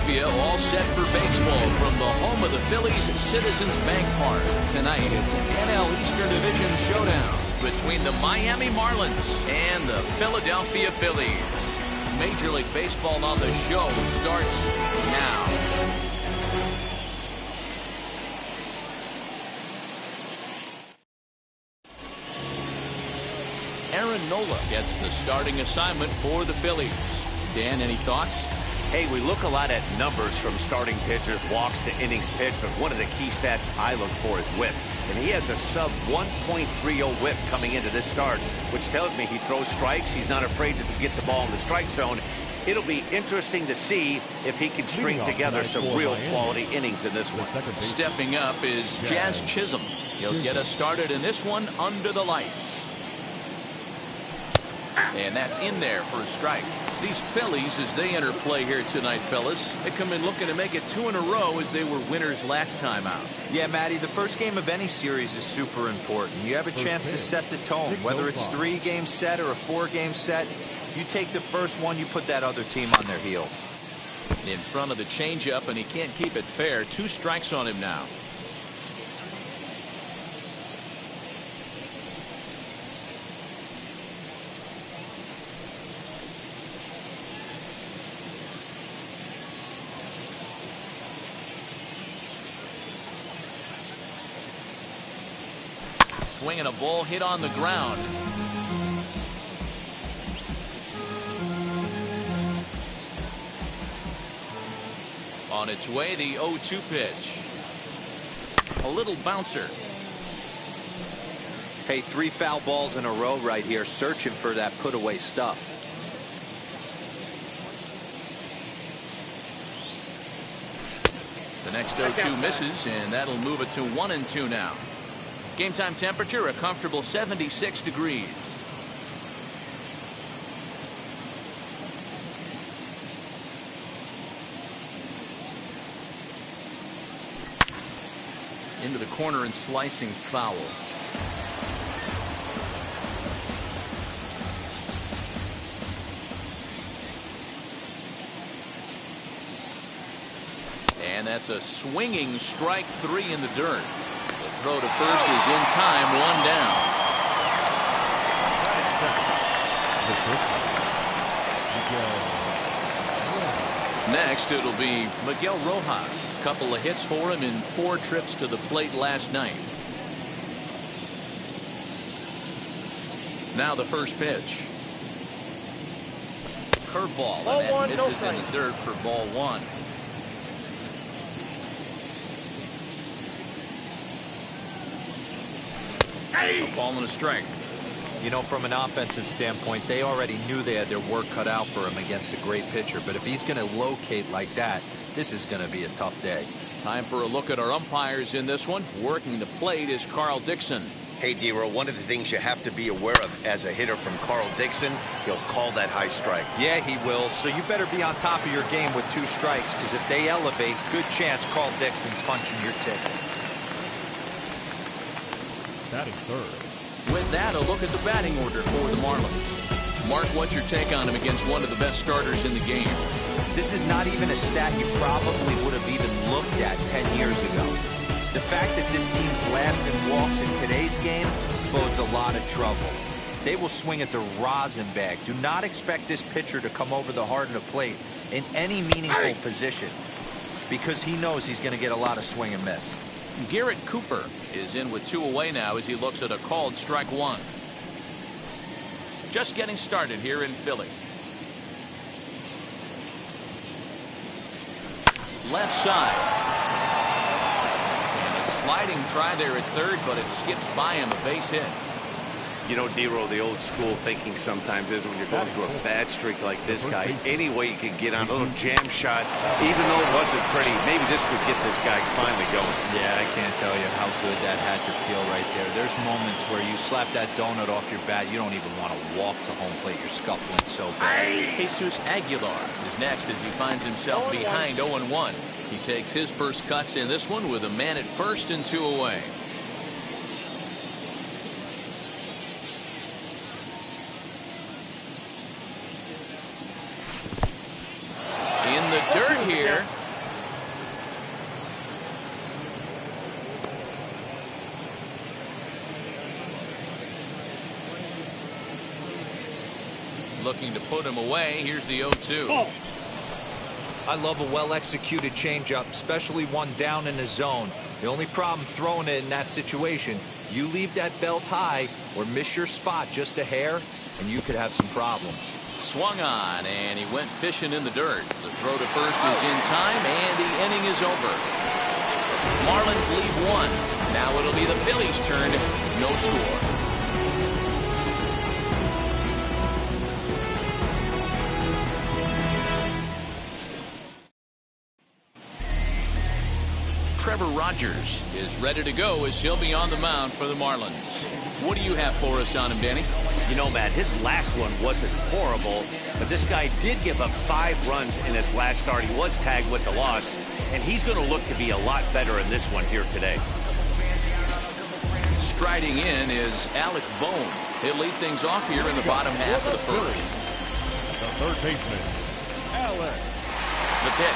Philadelphia all set for baseball from the home of the Phillies, Citizens Bank Park. Tonight, it's an NL Eastern Division showdown between the Miami Marlins and the Philadelphia Phillies. Major League Baseball on the show starts now. Aaron Nola gets the starting assignment for the Phillies. Dan, any thoughts? Hey, we look a lot at numbers from starting pitchers, walks to innings pitched, but one of the key stats I look for is whip. And he has a sub 1.30 whip coming into this start, which tells me he throws strikes. He's not afraid to get the ball in the strike zone. It'll be interesting to see if he can string together some real quality innings in this one. Stepping up is Jazz Chisholm. He'll get us started in this one under the lights. And that's in there for a strike. These Phillies, as they enter play here tonight, fellas, they come in looking to make it 2 in a row as they were winners last time out. Yeah, Matty, the first game of any series is super important. You have a chance to set the tone, whether it's 3-game set or a 4-game set. You take the first one, you put that other team on their heels. In front of the changeup, and he can't keep it fair. 2 strikes on him now. Swinging a ball hit on the ground. On its way, the 0-2 pitch. A little bouncer. Hey, 3 foul balls in a row right here, searching for that put-away stuff. The next 0-2 misses, and that'll move it to 1-2 now. Game time temperature, a comfortable 76 degrees. Into the corner and slicing foul. And that's a swinging strike 3 in the dirt. The throw to first is in time, 1 down. Next, it'll be Miguel Rojas. A couple of hits for him in 4 trips to the plate last night. Now the first pitch. Curveball, and that misses in the dirt for ball 1. A ball and a strike. You know, from an offensive standpoint, they already knew they had their work cut out for him against a great pitcher. But if he's going to locate like that, this is going to be a tough day. Time for a look at our umpires in this one. Working the plate is Carl Dixon. Hey, D-Roll, one of the things you have to be aware of as a hitter from Carl Dixon, he'll call that high strike. Yeah, he will. So you better be on top of your game with 2 strikes, because if they elevate, good chance Carl Dixon's punching your ticket. Batting third. With that, a look at the batting order for the Marlins. Mark, what's your take on him against one of the best starters in the game? This is not even a stat you probably would have even looked at 10 years ago. The fact that this team's last in walks in today's game bodes a lot of trouble. They will swing at the rosin bag. Do not expect this pitcher to come over the heart of the plate in any meaningful position, because he knows he's going to get a lot of swing and miss. Garrett Cooper is in with 2 away now as he looks at a called strike 1. Just getting started here in Philly. Left side. And a sliding try there at third, but it skips by him, a base hit. You know, D-Roll, the old school thinking sometimes is when you're going through a bad streak like this guy, any way you can get on a little jam shot, even though it wasn't pretty, maybe this could get this guy finally going. Yeah, I can't tell you how good that had to feel right there. There's moments where you slap that donut off your bat, you don't even want to walk to home plate. You're scuffling so bad. Jesus Aguilar is next as he finds himself behind 0-1. He takes his first cuts in this one with a man at first and 2 away. In the dirt here, looking to put him away. Here's the 0-2. I love a well-executed changeup, especially one down in the zone. The only problem throwing it in that situation, you leave that belt high or miss your spot just a hair, and you could have some problems. Swung on, and he went fishing in the dirt. The throw to first is in time, and the inning is over. Marlins lead one. Now it'll be the Phillies' turn. No score. Trevor Rogers is ready to go as he'll be on the mound for the Marlins. What do you have for us on him, Danny? You know, Matt, his last one wasn't horrible, but this guy did give up 5 runs in his last start. He was tagged with the loss, and he's going to look to be a lot better in this one here today. Striding in is Alec Bohm. He'll lead things off here in the bottom half of the first. The third baseman, Alec. The pitch.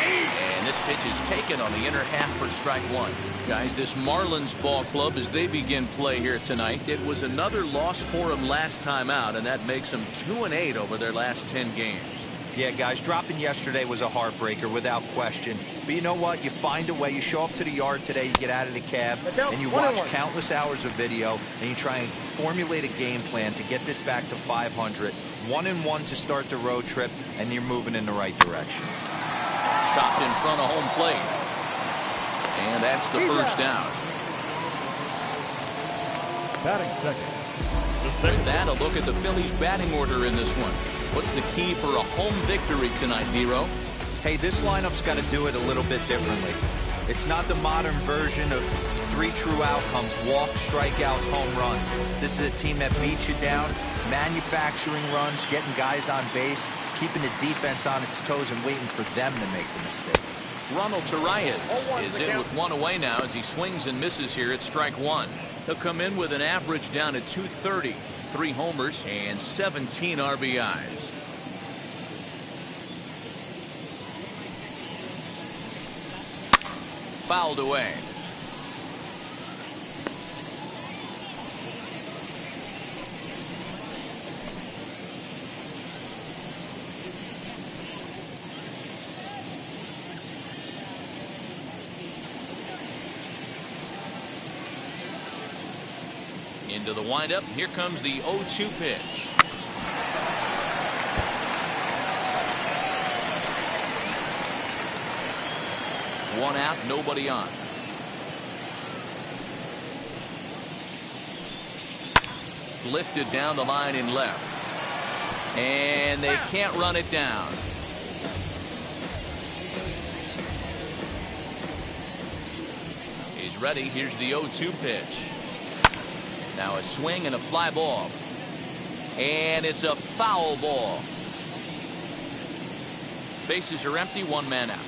And this pitch is taken on the inner half for strike one. Guys, this Marlins ball club, as they begin play here tonight, it was another loss for them last time out, and that makes them 2-8 over their last 10 games. Yeah, guys, dropping yesterday was a heartbreaker without question. But you know what? You find a way. You show up to the yard today, you get out of the cab, and you watch countless hours of video, and you try and formulate a game plan to get this back to 500. 1-1 to start the road trip, and you're moving in the right direction. Chopped in front of home plate. And that's the first down. Batting second. With that, a look at the Phillies' batting order in this one. What's the key for a home victory tonight, Vero? Hey, this lineup's got to do it a little bit differently. It's not the modern version of 3 true outcomes: walks, strikeouts, home runs. This is a team that beats you down, manufacturing runs, getting guys on base, keeping the defense on its toes and waiting for them to make the mistake. Ronald Torreyes is in with 1 away now as he swings and misses here at strike 1. He'll come in with an average down at 230, 3 homers and 17 RBIs. Fouled away. Into the windup. Here comes the 0-2 pitch. One out, nobody on. Lifted down the line in left. And they can't run it down. He's ready. Here's the 0-2 pitch. Now a swing and a fly ball. And it's a foul ball. Bases are empty, 1 man out.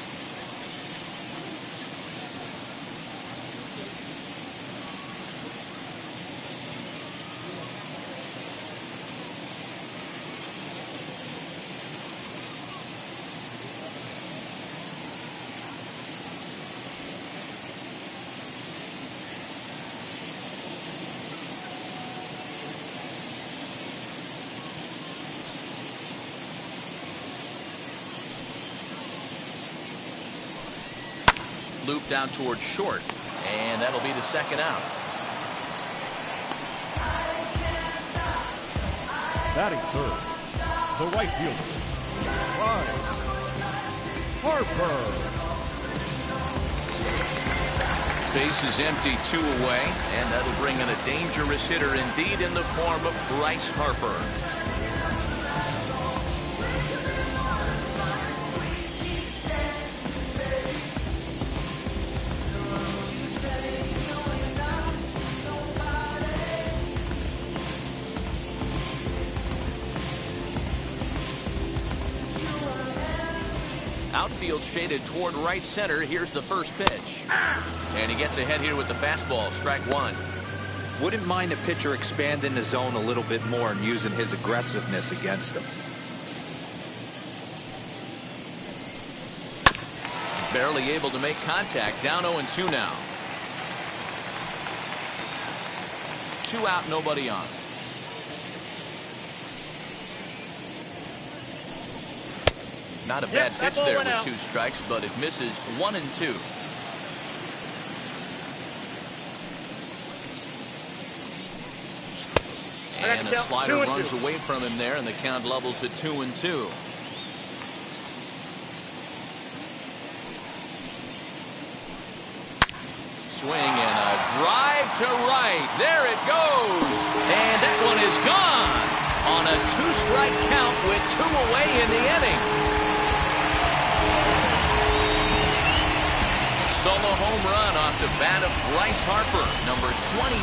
Loop down towards short, and that'll be the second out. Batting third, the right fielder, Ryan Harper. Base is empty, 2 away, and that'll bring in a dangerous hitter indeed in the form of Bryce Harper. Outfield shaded toward right center. Here's the first pitch. And he gets ahead here with the fastball. Strike 1. Wouldn't mind the pitcher expanding the zone a little bit more and using his aggressiveness against him. Barely able to make contact. Down 0-2 now. 2 out, nobody on. Not a bad pitch there with 2 strikes, but it misses 1 and 2. And a slider runs away from him there, and the count levels at 2 and 2. Swing and a drive to right. There it goes. And that one is gone on a 2-strike count with 2 away in the inning. Solo home run off the bat of Bryce Harper, number 25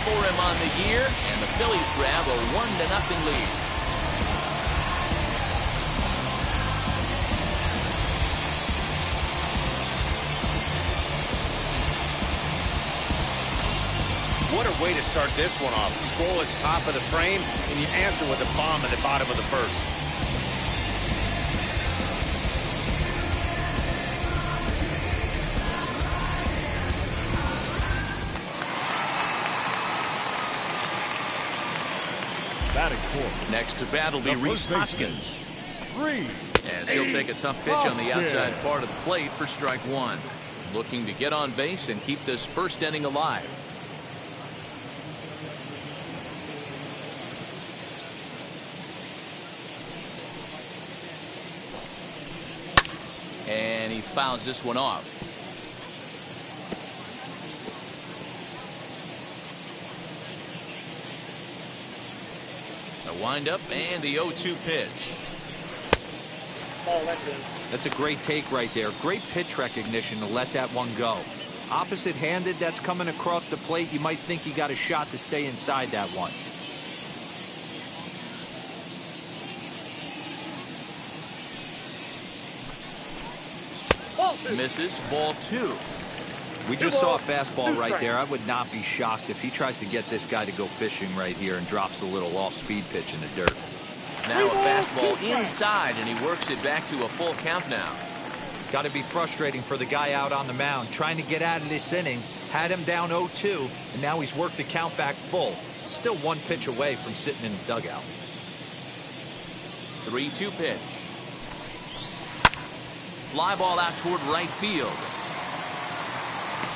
for him on the year, and the Phillies grab a 1-0 lead. What a way to start this one off. Scoreless top of the frame, and you answer with a bomb at the bottom of the first. Batting fourth. Next to bat will be Rhys Hoskins. As he'll take a tough pitch on the outside part of the plate for strike 1. Looking to get on base and keep this first inning alive. And he fouls this one off. The windup and the 0-2 pitch. That's a great take right there. Great pitch recognition to let that one go. Opposite-handed, that's coming across the plate. You might think you got a shot to stay inside that one. Misses, ball 2. We just saw a fastball right there. I would not be shocked if he tries to get this guy to go fishing right here and drops a little off-speed pitch in the dirt. Now a fastball inside, and he works it back to a full count now. Got to be frustrating for the guy out on the mound, trying to get out of this inning. Had him down 0-2, and now he's worked the count back full. Still 1 pitch away from sitting in the dugout. 3-2 pitch. Fly ball out toward right field.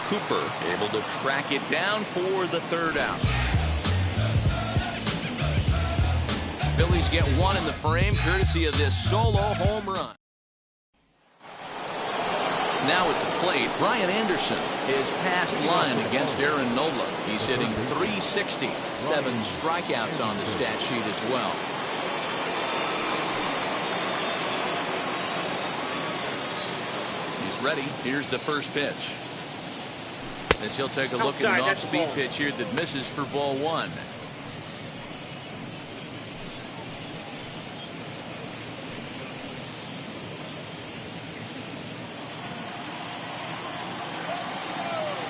Cooper able to track it down for the 3rd out. Phillies get 1 in the frame courtesy of this solo home run. Now at the plate, Brian Anderson, his past line against Aaron Nola. He's hitting .360, 7 strikeouts on the stat sheet as well. He's ready. Here's the first pitch. As he'll take a look at an off-speed pitch here that misses for ball 1.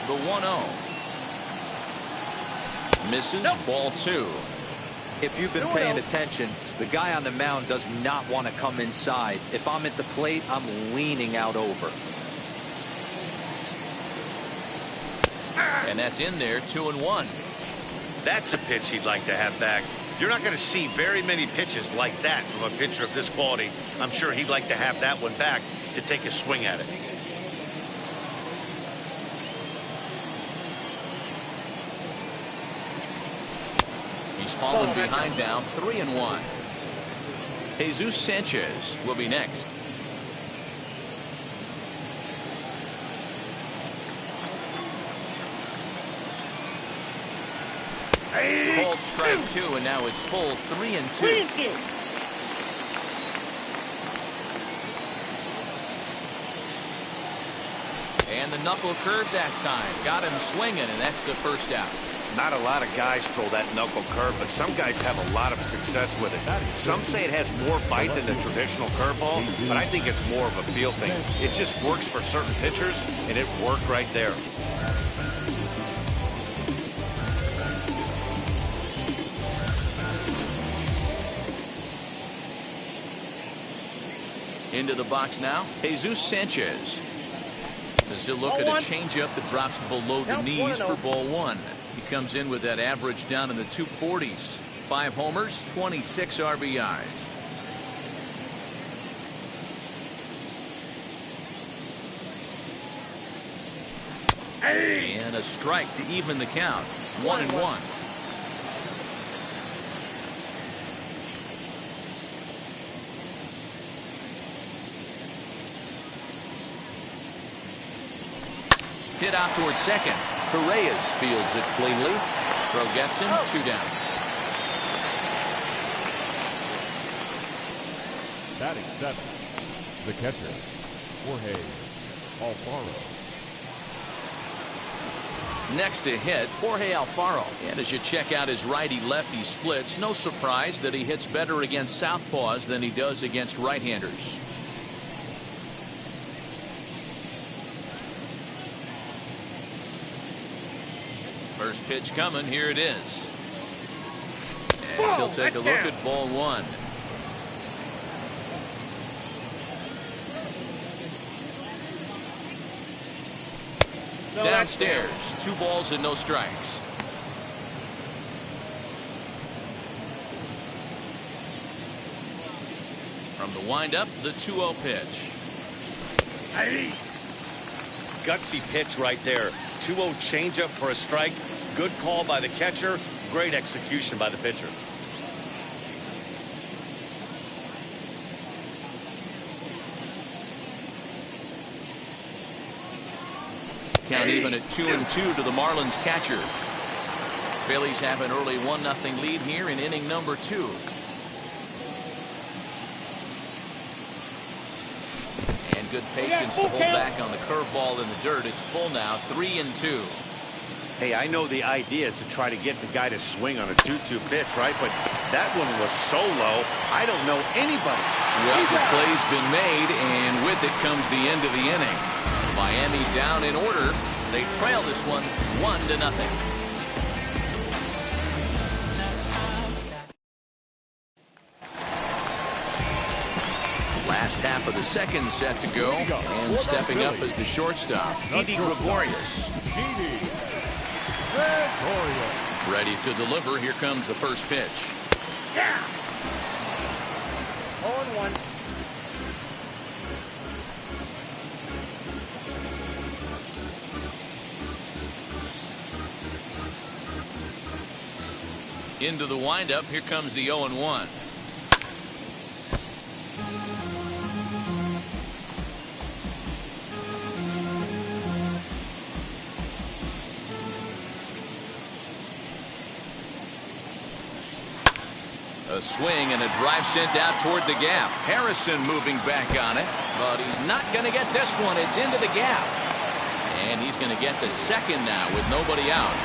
The 1-0. Misses, ball 2. If you've been paying attention, the guy on the mound does not want to come inside. If I'm at the plate, I'm leaning out over. And that's in there, 2-1. That's a pitch he'd like to have back. You're not going to see very many pitches like that from a pitcher of this quality. I'm sure he'd like to have that one back to take a swing at it. He's fallen behind now, 3-1. Jesus Sanchez will be next. Called strike 2, and now it's full 3-2. And the knuckle curve that time. Got him swinging, and that's the first out. Not a lot of guys throw that knuckle curve, but some guys have a lot of success with it. Some say it has more bite than the traditional curveball, but I think it's more of a feel thing. It just works for certain pitchers, and it worked right there. Into the box now, Jesus Sanchez. As he'll look at a changeup that drops below the knees for ball 1. He comes in with that average down in the 240s. 5 homers, 26 RBIs. And a strike to even the count. 1-1. Hit out towards second. Torreyes fields it cleanly. Throw gets him. 2 down. Batting 7, the catcher, Jorge Alfaro. Next to hit, Jorge Alfaro. And as you check out his righty-lefty splits, no surprise that he hits better against southpaws than he does against right-handers. First pitch coming. Here it is. As he'll take a look at ball 1. Downstairs, 2 balls and no strikes. From the windup, the 2-0 pitch. Gutsy pitch right there. 2-0 changeup for a strike. Good call by the catcher. Great execution by the pitcher. Count even at 2-2 to the Marlins catcher. Phillies have an early 1-0 lead here in inning number 2. And good patience to hold back on the curveball in the dirt. It's full now, 3-2. Hey, I know the idea is to try to get the guy to swing on a 2-2 pitch, right? But that one was so low, I don't know anybody. Well, the play's been made, and with it comes the end of the inning. Miami down in order. They trail this one 1-0. Last half of the second set to go, and stepping up as the shortstop, Didi Gregorius. Ready to deliver. Here comes the first pitch. 0-1. Into the windup. Here comes the 0-1. A swing and a drive sent out toward the gap. Harrison moving back on it, but he's not going to get this one. It's into the gap. And he's going to get to second now with nobody out.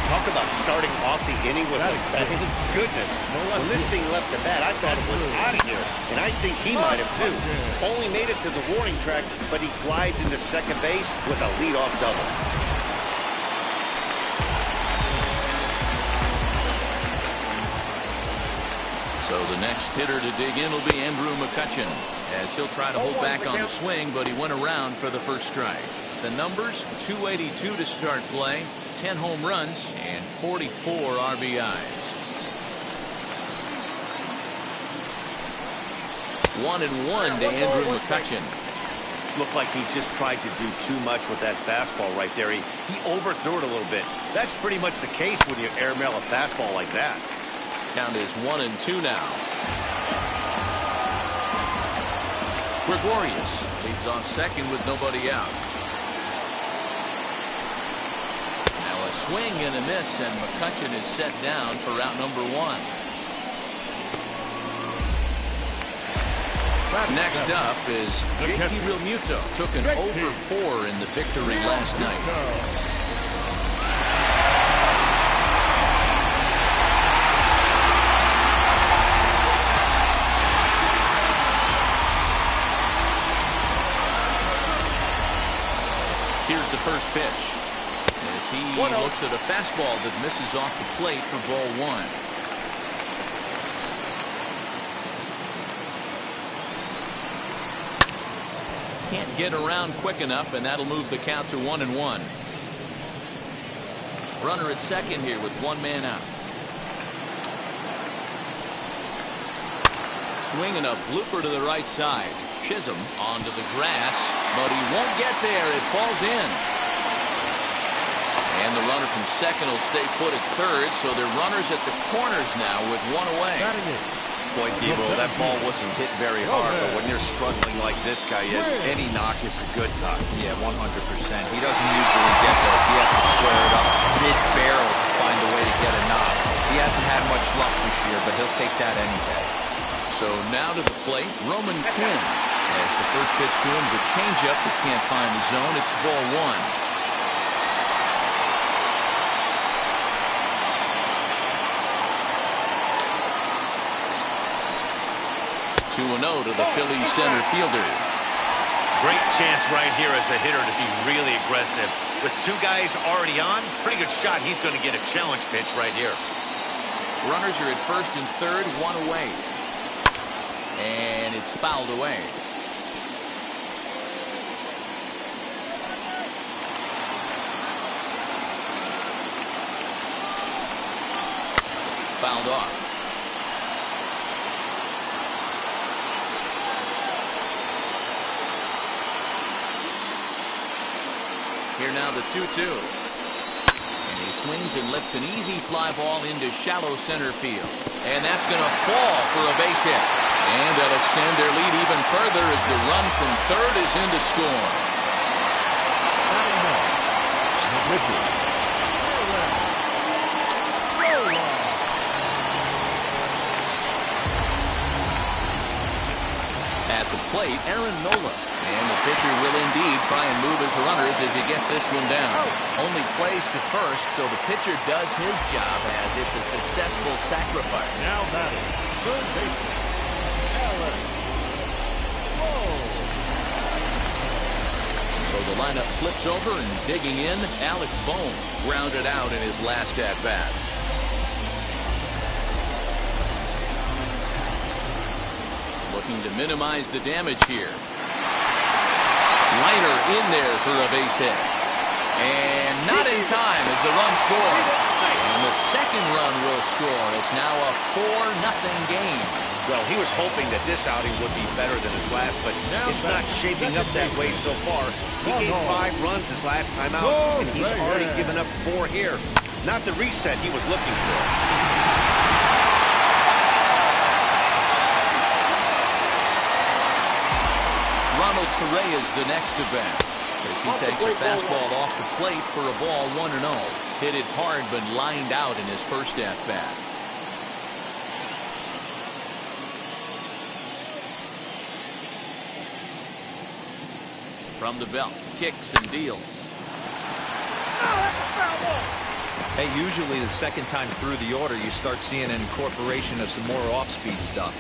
Talk about starting off the inning with a bang. Goodness. When this thing left the bat, I thought it was out of here. And I think he might have too. Only made it to the warning track, but he glides into second base with a leadoff double. So the next hitter to dig in will be Andrew McCutchen, as he'll try to hold back on the swing, but he went around for the first strike. The numbers: 282 to start play, 10 home runs, and 44 RBIs. 1-1 to Andrew McCutchen. Looked like he just tried to do too much with that fastball right there. He overthrew it a little bit. That's pretty much the case when you airmail a fastball like that. Count is 1-2 now. Gregorius leads off second with nobody out. Now a swing and a miss, and McCutchen is set down for out number 1. Next up is JT Realmuto. Took an over 4 in the victory last night. Here's the first pitch as he looks at a fastball that misses off the plate for ball 1. Can't get around quick enough, and that'll move the count to 1-1. Runner at second here with 1 man out. Swinging a blooper to the right side. Chisholm onto the grass, but he won't get there. It falls in. And the runner from second will stay put at third, so they're runners at the corners now with one away. Boy, Devo, that ball wasn't hit very hard, but when you're struggling like this guy is, any knock is a good knock. Yeah, 100%. He doesn't usually get those. He has to square it up mid-barrel to find a way to get a knock. He hasn't had much luck this year, but he'll take that any day. So now to the plate, Roman Quinn. As the first pitch to him is a changeup that can't find the zone. It's ball one. 2-0 to the Phillies center fielder. Great chance right here as a hitter to be really aggressive. With two guys already on, pretty good shot. He's going to get a challenge pitch right here. Runners are at first and third, one away. And it's fouled away. Fouled off. Here now the 2-2. And he swings and lifts an easy fly ball into shallow center field. And that's going to fall for a base hit. And they'll extend their lead even further as the run from third is in to score. At the plate, Aaron Nola. And the pitcher will indeed try and move his runners as he gets this one down. Only plays to first, so the pitcher does his job as it's a successful sacrifice. Now batting, third baseman, Aaron. So the lineup flips over and digging in, Alec Bohm grounded out in his last at-bat. Looking to minimize the damage here. Liner in there for a base hit. And not in time as the run scores. And the second run will score. It's now a 4-0 game. Well, he was hoping that this outing would be better than his last, but it's not shaping up that way so far. He gave 5 runs his last time out, and he's already given up 4 here. Not the reset he was looking for. Ronald Torre is the next to bat as he takes a fastball off the plate for a ball 1-0. Hit it hard but lined out in his first at bat. From the belt, kicks and deals. Hey, usually the second time through the order you start seeing an incorporation of some more off-speed stuff.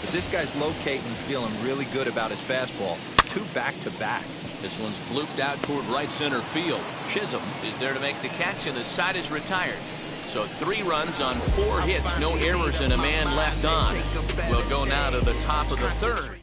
But this guy's locating and feeling really good about his fastball. 2 back-to-back. This one's blooped out toward right center field. Chisholm is there to make the catch, and the side is retired. So 3 runs on 4 hits, no errors, and a man left on. We'll go now to the top of the third.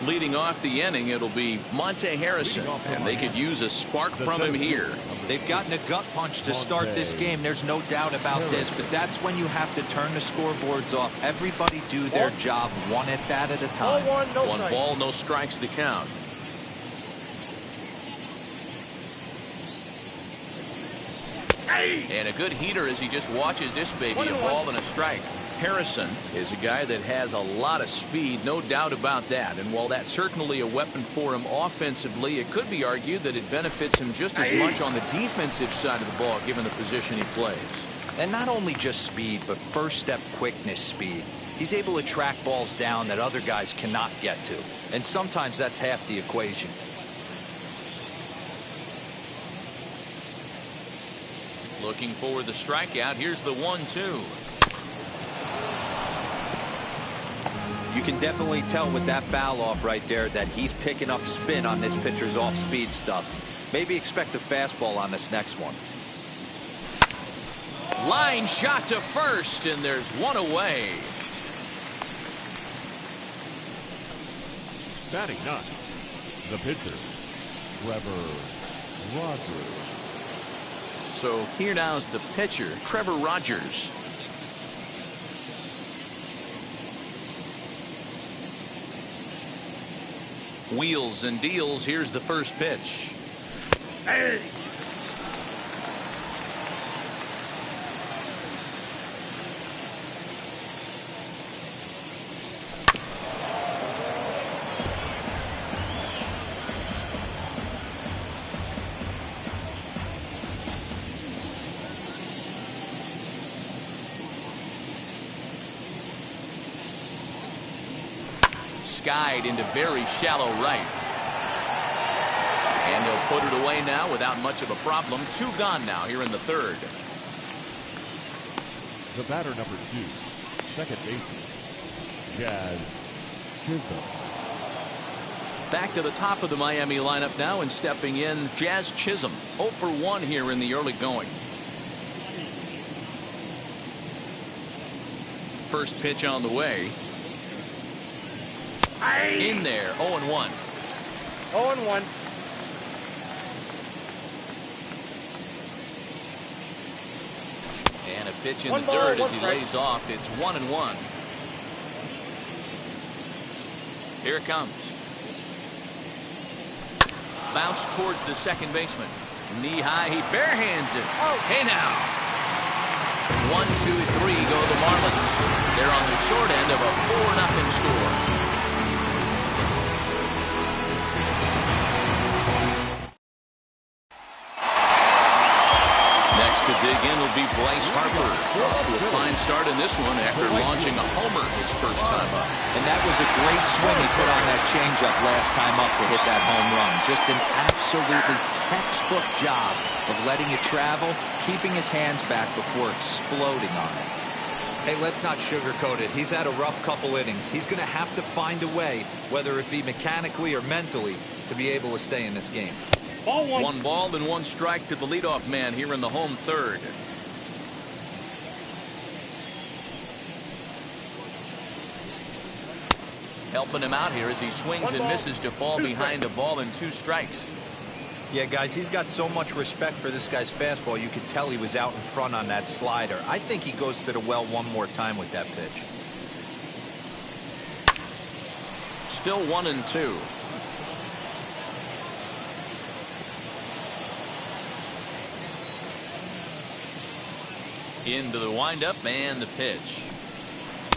Leading off the inning, it'll be Monte Harrison, and they could use a spark from him here. They've gotten a gut punch to start this game. There's no doubt about this, but that's when you have to turn the scoreboards off. Everybody do their job 1 at bat at a time. 1 ball, no strikes the count. And a good heater as he just watches this baby, a ball and a strike. Harrison is a guy that has a lot of speed, no doubt about that. And while that's certainly a weapon for him offensively, it could be argued that it benefits him just as much on the defensive side of the ball, given the position he plays. And not only just speed, but first step quickness speed. He's able to track balls down that other guys cannot get to. And sometimes that's half the equation. Looking for the strikeout. Here's the 1-2. You can definitely tell with that foul off right there that he's picking up spin on this pitcher's off-speed stuff. Maybe expect a fastball on this next one. Line shot to first, and there's 1 away. Batting 9th, the pitcher, Trevor Rogers. So here now is the pitcher, Trevor Rogers. Wheels and deals. Here's the first pitch. Hey. Skied into very shallow right. And they'll put it away now without much of a problem. 2 gone now here in the third. The batter, number 2, second baseman, Chisholm. Back to the top of the Miami lineup now, and stepping in, Chisholm. 0 for 1 here in the early going. First pitch on the way. In there, 0-1. 0-1. And a pitch in the dirt as he lays off. It's 1-1. Here it comes. Bounce towards the second baseman. Knee high, he barehands it. Hey now. 1, 2, 3 go the Marlins. They're on the short end of a 4-0 score. To dig in will be Bryce Harper. Off to a fine start in this one after launching a homer his first time up. And that was a great swing he put on that changeup last time up to hit that home run. Just an absolutely textbook job of letting it travel, keeping his hands back before exploding on it. Hey, let's not sugarcoat it. He's had a rough couple innings. He's going to have to find a way, whether it be mechanically or mentally, to be able to stay in this game. 1 ball and 1 strike to the leadoff man here in the home third. Helping him out here as he swings and misses to fall behind a ball and 2 strikes. Yeah, guys, he's got so much respect for this guy's fastball. You could tell he was out in front on that slider. I think he goes to the well one more time with that pitch. Still 1-2. Into the windup and the pitch.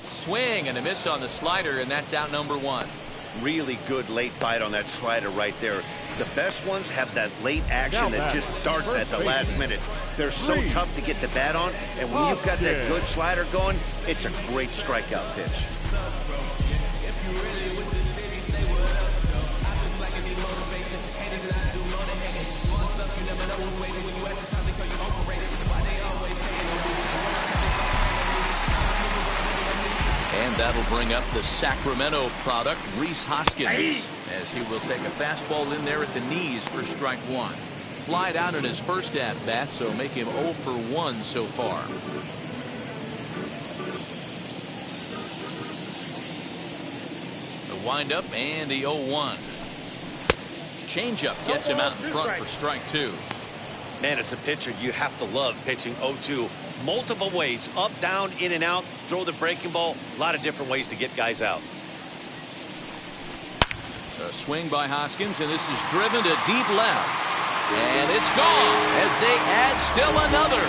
Swing and a miss on the slider, and that's out number 1. Really good late bite on that slider right there. The best ones have that late action that just starts at the last minute. They're so tough to get the bat on, and when you've got that good slider going, it's a great strikeout pitch. And that'll bring up the Sacramento product, Rhys Hoskins, as he will take a fastball in there at the knees for strike 1. Flied out in his first at-bat, so make him 0 for 1 so far. The windup and the 0-1. Changeup gets him out in front for strike 2. Man, as a pitcher, you have to love pitching 0-2. Multiple ways, up, down, in and out, throw the breaking ball. A lot of different ways to get guys out. A swing by Hoskins, and this is driven to deep left. And it's gone as they add still another.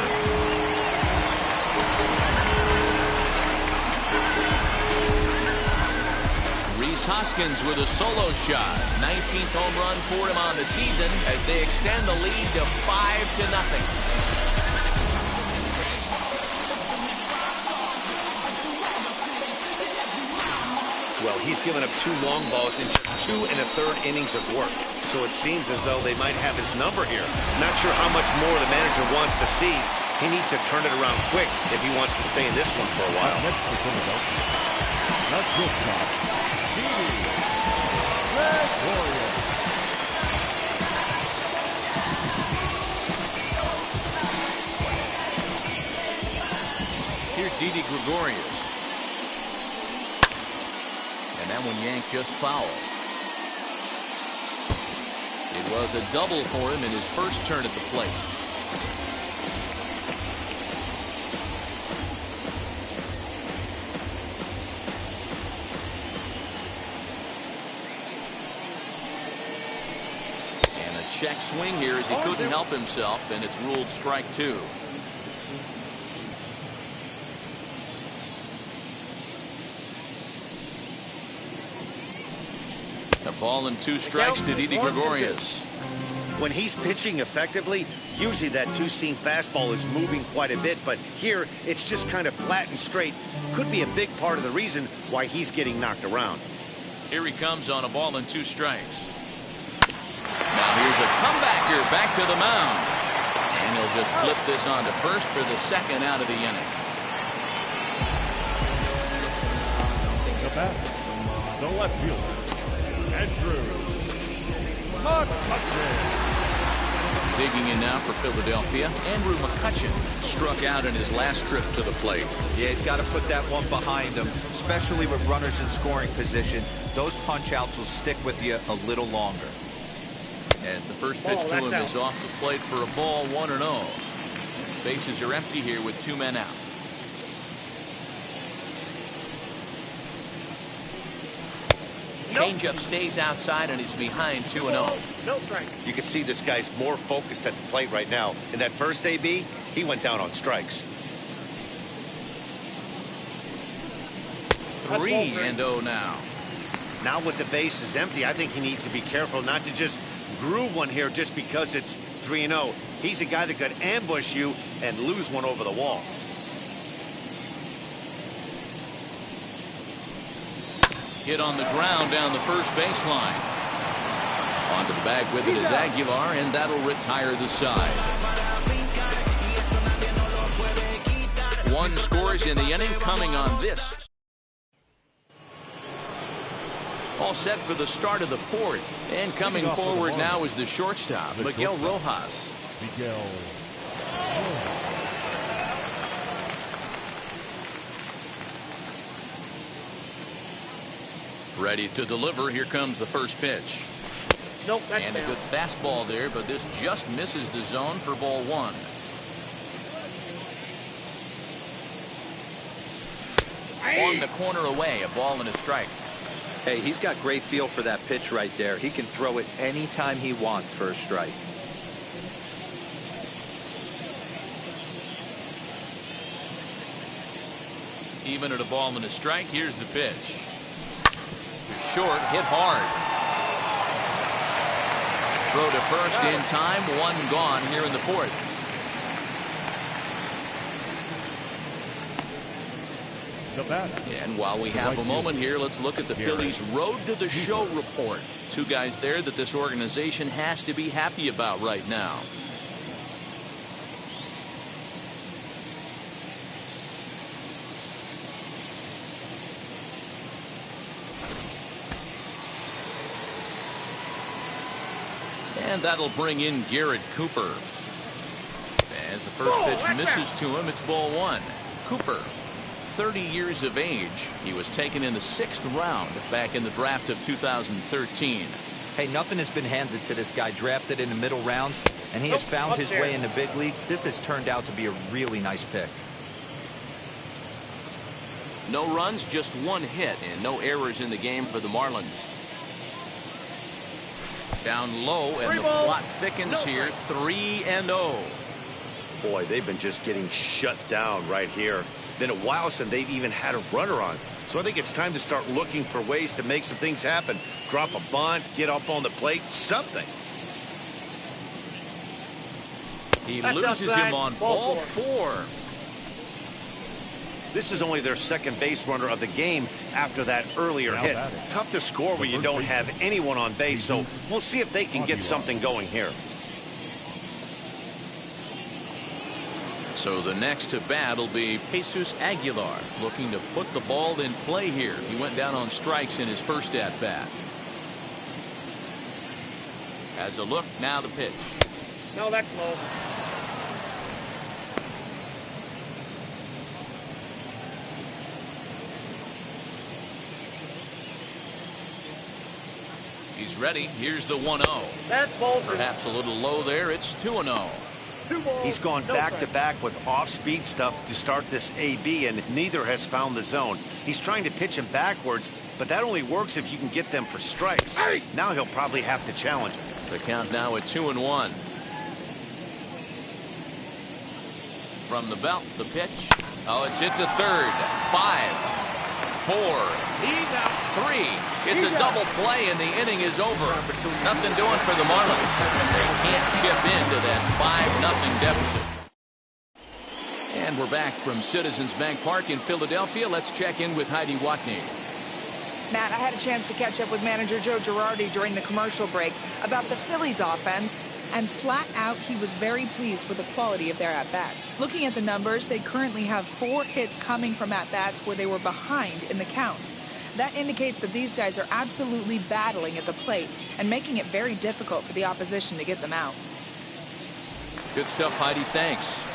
Rhys Hoskins with a solo shot. 19th home run for him on the season as they extend the lead to 5-0. Well, he's given up 2 long balls in just 2 1/3 innings of work. So it seems as though they might have his number here. Not sure how much more the manager wants to see. He needs to turn it around quick if he wants to stay in this one for a while. Next for Philadelphia, that's this time, Red Warriors. Here's Didi Gregorius. And that one yanked just foul. It was a double for him in his first turn at the plate. And a Check swing here as he couldn't help himself, and it's ruled strike two. A ball and 2 strikes to Didi Gregorius. When he's pitching effectively, usually that two-seam fastball is moving quite a bit, but here it's just kind of flat and straight. Could be a big part of the reason why he's getting knocked around. Here he comes on a ball and 2 strikes. Now here's a comebacker back to the mound. And he'll just flip this on to first for the second out of the inning. The bat, the left fielder, Andrew McCutchen. Digging in now for Philadelphia, Andrew McCutchen struck out in his last trip to the plate. Yeah, he's got to put that one behind him, especially with runners in scoring position. Those punch-outs will stick with you a little longer. As the first pitch to him is off the plate for a ball, 1-0. Bases are empty here with 2 men out. Changeup stays outside and he's behind 2-0. No strike. You can see this guy's more focused at the plate right now. In that first AB, he went down on strikes. 3-0 now. Now with the bases empty, I think he needs to be careful not to just groove one here just because it's 3-0. He's a guy that could ambush you and lose one over the wall. Hit on the ground down the first baseline. Onto the bag with it is Aguilar, and that'll retire the side. 1 scores in the inning coming on this. All set for the start of the 4th. And coming forward now is the shortstop, Miguel Rojas. Miguel. Ready to deliver. Here comes the first pitch. Nope, that's And a down. good fastball there, but this just misses the zone for ball 1. On the corner away, a ball and a strike. Hey, he's got great feel for that pitch right there. He can throw it anytime he wants for a strike. Even at a ball and a strike, here's the pitch. To short, hit hard. Throw to first in time, 1 gone here in the 4th. The bat. And while we have a moment here, let's look at the Phillies' road to the show report. 2 guys there that this organization has to be happy about right now. And that'll bring in Garrett Cooper. As the first pitch misses to him, it's ball 1. Cooper, 30 years of age. He was taken in the 6th round back in the draft of 2013. Hey, nothing has been handed to this guy. Drafted in the middle rounds, and he has found his way in the big leagues. This has turned out to be a really nice pick. No runs, just 1 hit, and no errors in the game for the Marlins. Down low, and the plot thickens here. 3-0. Boy, they've been just getting shut down right here. Been a while since they've even had a runner on. So I think it's time to start looking for ways to make some things happen. Drop a bunt, get up on the plate, something. He loses him on ball 4. This is only their second base runner of the game after that earlier hit. Tough to score when you don't have anyone on base, so we'll see if they can get something going here. So the next to bat will be Jesus Aguilar, looking to put the ball in play here. He went down on strikes in his first at bat. As a look, now the pitch. No, that's low. He's ready. Here's the 1-0. That's ball. Perhaps a little low there. It's 2-0. He's gone back-to-back with off-speed stuff to start this AB, and neither has found the zone. He's trying to pitch him backwards, but that only works if you can get them for strikes. Now he'll probably have to challenge him. The count now at 2-1. From the belt, the pitch. Oh, it's hit to third. 5, 4, 3. It's a double play, and the inning is over. Nothing doing for the Marlins. They can't chip into that 5-0 deficit. And we're back from Citizens Bank Park in Philadelphia. Let's check in with Heidi Watney. Matt, I had a chance to catch up with manager Joe Girardi during the commercial break about the Phillies offense, and flat out he was very pleased with the quality of their at-bats. Looking at the numbers, they currently have 4 hits coming from at-bats where they were behind in the count. That indicates that these guys are absolutely battling at the plate and making it very difficult for the opposition to get them out. Good stuff, Heidi. Thanks.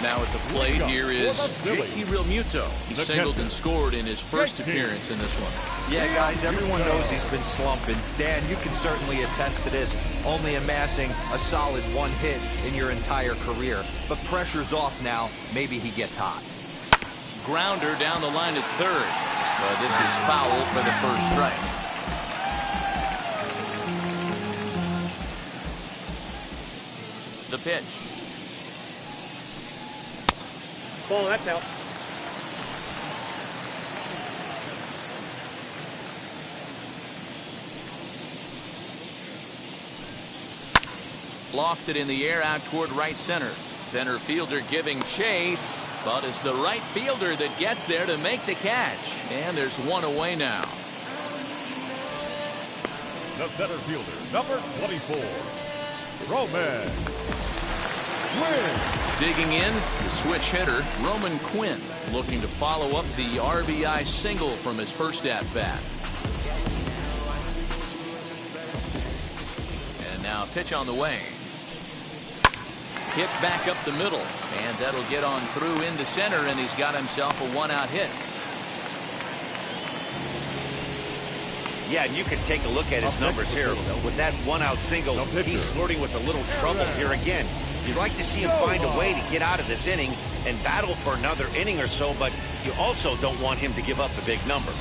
Now at the plate here is JT Realmuto. He singled and scored in his first appearance in this one. Yeah, guys, everyone knows he's been slumping. Dan, you can certainly attest to this, only amassing a solid 1 hit in your entire career. But pressure's off now. Maybe he gets hot. Grounder down the line at third. But this is foul for the first strike. The pitch. Oh, that's out. Lofted in the air out toward right center. Center fielder giving chase, but it's the right fielder that gets there to make the catch. And there's one away now. The center fielder, number 24, Roman Quinn. Digging in, the switch hitter, Roman Quinn, looking to follow up the RBI single from his first at-bat. And now a pitch on the way. Hit back up the middle, and that'll get on through into center, and he's got himself a 1-out hit. Yeah, and you can take a look at his numbers here. With that 1-out single, he's flirting with a little trouble here again. You'd like to see him find a way to get out of this inning and battle for another inning or so, but you also don't want him to give up a big number.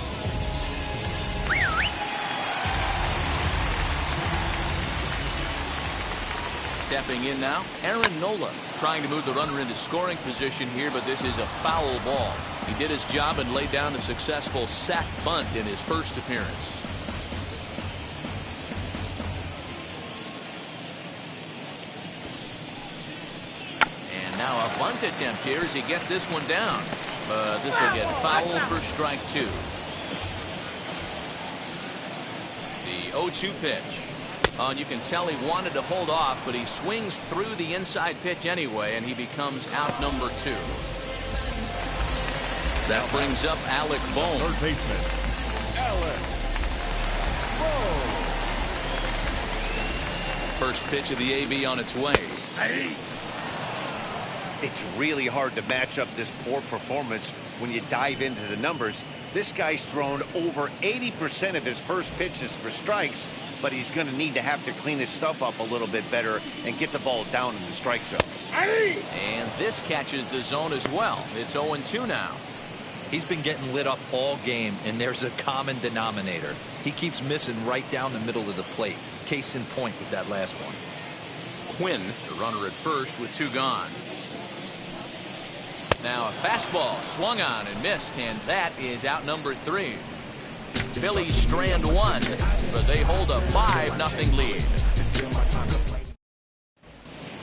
Stepping in now, Aaron Nola, trying to move the runner into scoring position here, but this is a foul ball. He did his job and laid down a successful sac bunt in his first appearance. And now a bunt attempt here as he gets this one down. But this will get foul for strike 2. The 0-2 pitch. And you can tell he wanted to hold off, but he swings through the inside pitch anyway, and he becomes out number 2. That brings up Alec Bohm. Third baseman, Alec Bohm. First pitch of the AB on its way. It's really hard to match up this poor performance when you dive into the numbers. This guy's thrown over 80% of his first pitches for strikes, but he's going to need to have to clean his stuff up a little bit better and get the ball down in the strike zone. And this catches the zone as well. It's 0-2 now. He's been getting lit up all game, and there's a common denominator. He keeps missing right down the middle of the plate. Case in point with that last one. Quinn, the runner at first with 2 gone. Now a fastball swung on and missed, and that is out number 3. Phillies strand 1, but they hold a 5-0 lead.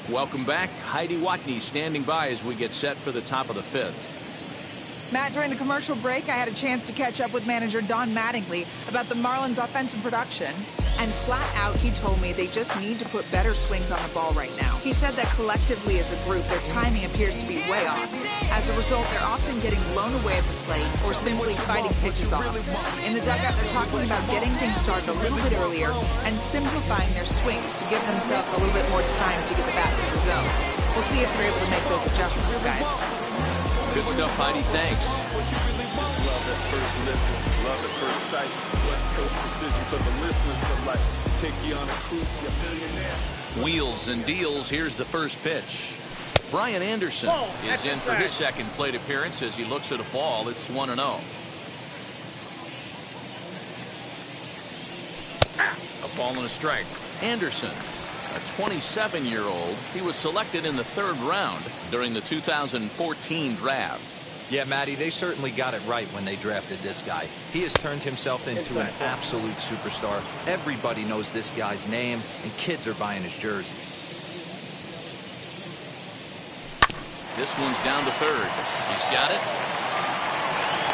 Welcome back. Heidi Watney standing by as we get set for the top of the 5th. Matt, during the commercial break, I had a chance to catch up with manager Don Mattingly about the Marlins' offensive production. And flat out, he told me they just need to put better swings on the ball right now. He said that collectively as a group, their timing appears to be way off. As a result, they're often getting blown away at the plate or simply fighting pitches off. In the dugout, they're talking about getting things started a little bit earlier and simplifying their swings to give themselves a little bit more time to get the bat to the zone. We'll see if they're able to make those adjustments, guys. Good stuff, Heidi. Thanks. Love at first listen, love at first sight. West Coast precision for the listeners to like. Take you on a cruise, you're a millionaire. Wheels and deals. Here's the first pitch. Brian Anderson is in for his second plate appearance as he looks at a ball. It's 1-0. A ball and a strike. Anderson, a 27-year-old. He was selected in the 3rd round during the 2014 draft. Yeah, Matty, they certainly got it right when they drafted this guy. He has turned himself into an absolute superstar. Everybody knows this guy's name, and kids are buying his jerseys. This one's down to 3rd. He's got it.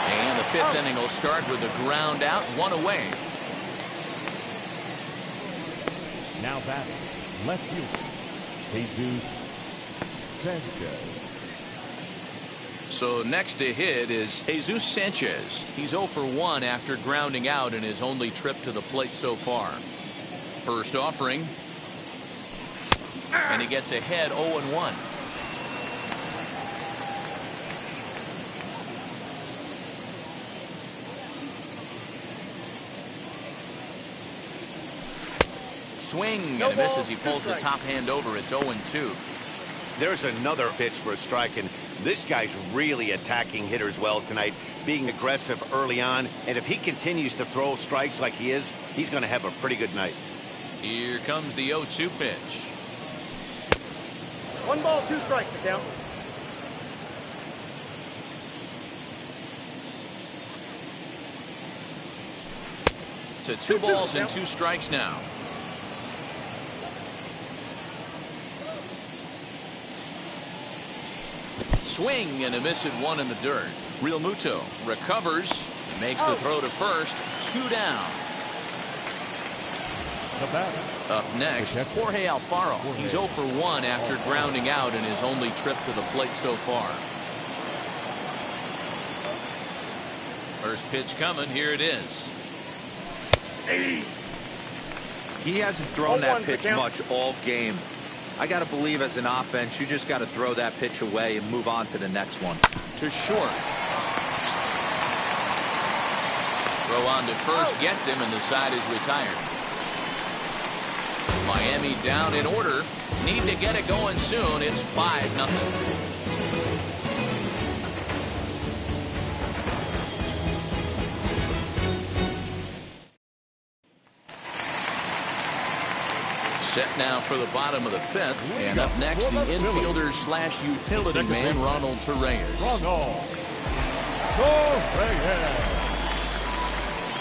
And the 5th inning will start with a ground out, 1 away. Now that's left fielder, Jesus Sanchez. So next to hit is Jesus Sanchez. He's 0 for 1 after grounding out in his only trip to the plate so far. First offering. And he gets ahead 0-1. Swing and a miss as he pulls the top hand over. It's 0-2. There's another pitch for a strike, and this guy's really attacking hitters well tonight, being aggressive early on. And if he continues to throw strikes like he is, he's going to have a pretty good night. Here comes the 0-2 pitch. 1 ball, 2 strikes to count. To 2 balls and 2 strikes now. Swing and a miss at 1 in the dirt. Real Muto recovers and makes the throw to first. 2 down. Up next, Jorge Alfaro. He's 0 for 1 after grounding out in his only trip to the plate so far. First pitch coming. Here it is. He hasn't thrown that pitch much all game. I got to believe as an offense, you just got to throw that pitch away and move on to the next one. To short. Throw on to first gets him, and the side is retired. Miami down in order. Need to get it going soon. It's 5-0. Set now for the bottom of the 5th, and up next the infielder slash utility man Ronald Torreyes.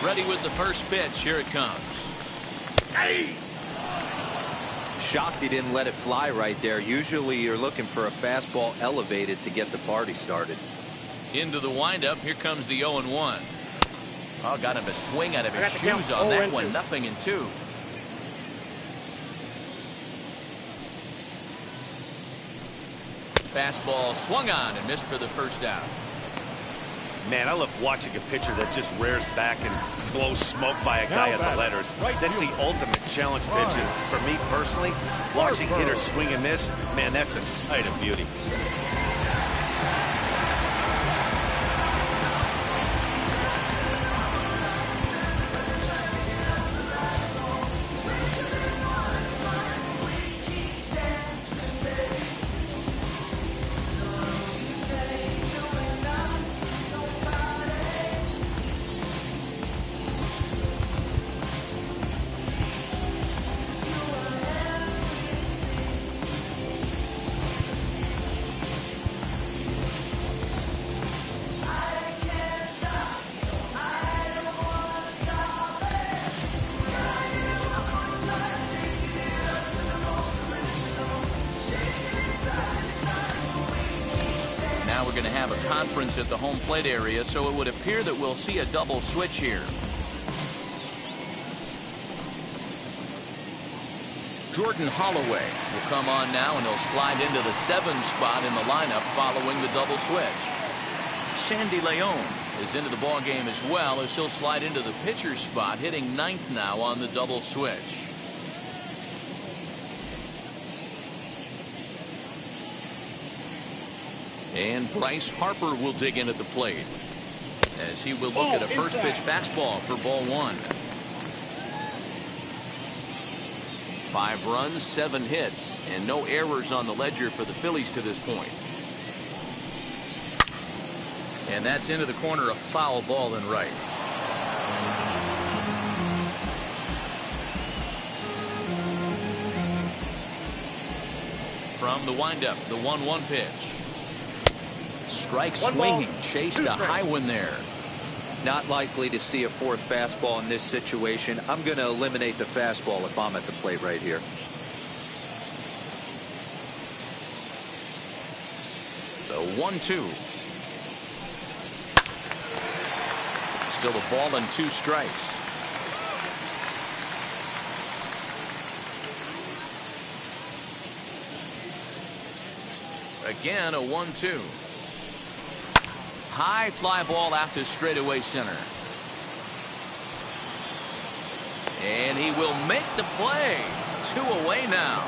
Ready with the first pitch. Here it comes. Shocked he didn't let it fly right there. Usually you're looking for a fastball elevated to get the party started. Into the windup. Here comes the 0-1. Oh, got him a swing out of his shoes on that one. 0-2. Fastball swung on and missed for the first out. Man, I love watching a pitcher that just rears back and blows smoke by a guy at the letters. That's the ultimate challenge pitch. And for me personally, watching hitters swing and miss, man, that's a sight of beauty. Going to have a conference at the home plate area, so it would appear that we'll see a double switch here. Jordan Holloway will come on now, and he'll slide into the 7th spot in the lineup following the double switch. Sandy Leon is into the ball game as well, as he'll slide into the pitcher's spot, hitting 9th now on the double switch. And Bryce Harper will dig in at the plate as he will look at a first pitch fastball for ball 1. 5 runs, 7 hits, and no errors on the ledger for the Phillies to this point. And that's into the corner, a foul ball and right. From the windup, the 1-1 pitch. Strike swinging, chased a high one there. Not likely to see a fourth fastball in this situation. I'm going to eliminate the fastball if I'm at the plate right here. The 1-2. Still a ball and 2 strikes. Again, a 1-2. High fly ball out to straightaway center. And he will make the play. 2 away now.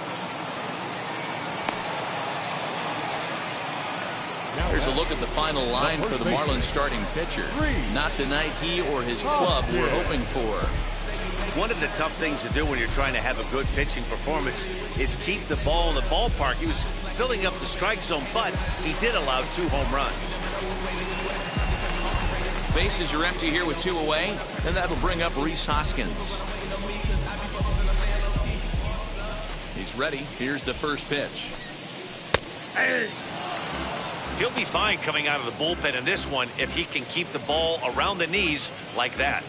Here's a look at the final line for the Marlins starting pitcher. Not the night he or his club were hoping for. One of the tough things to do when you're trying to have a good pitching performance is keep the ball in the ballpark. He was filling up the strike zone, but he did allow 2 home runs. Bases are empty here with 2 away, and that'll bring up Rhys Hoskins. He's ready. Here's the first pitch. He'll be fine coming out of the bullpen in this one if he can keep the ball around the knees like that.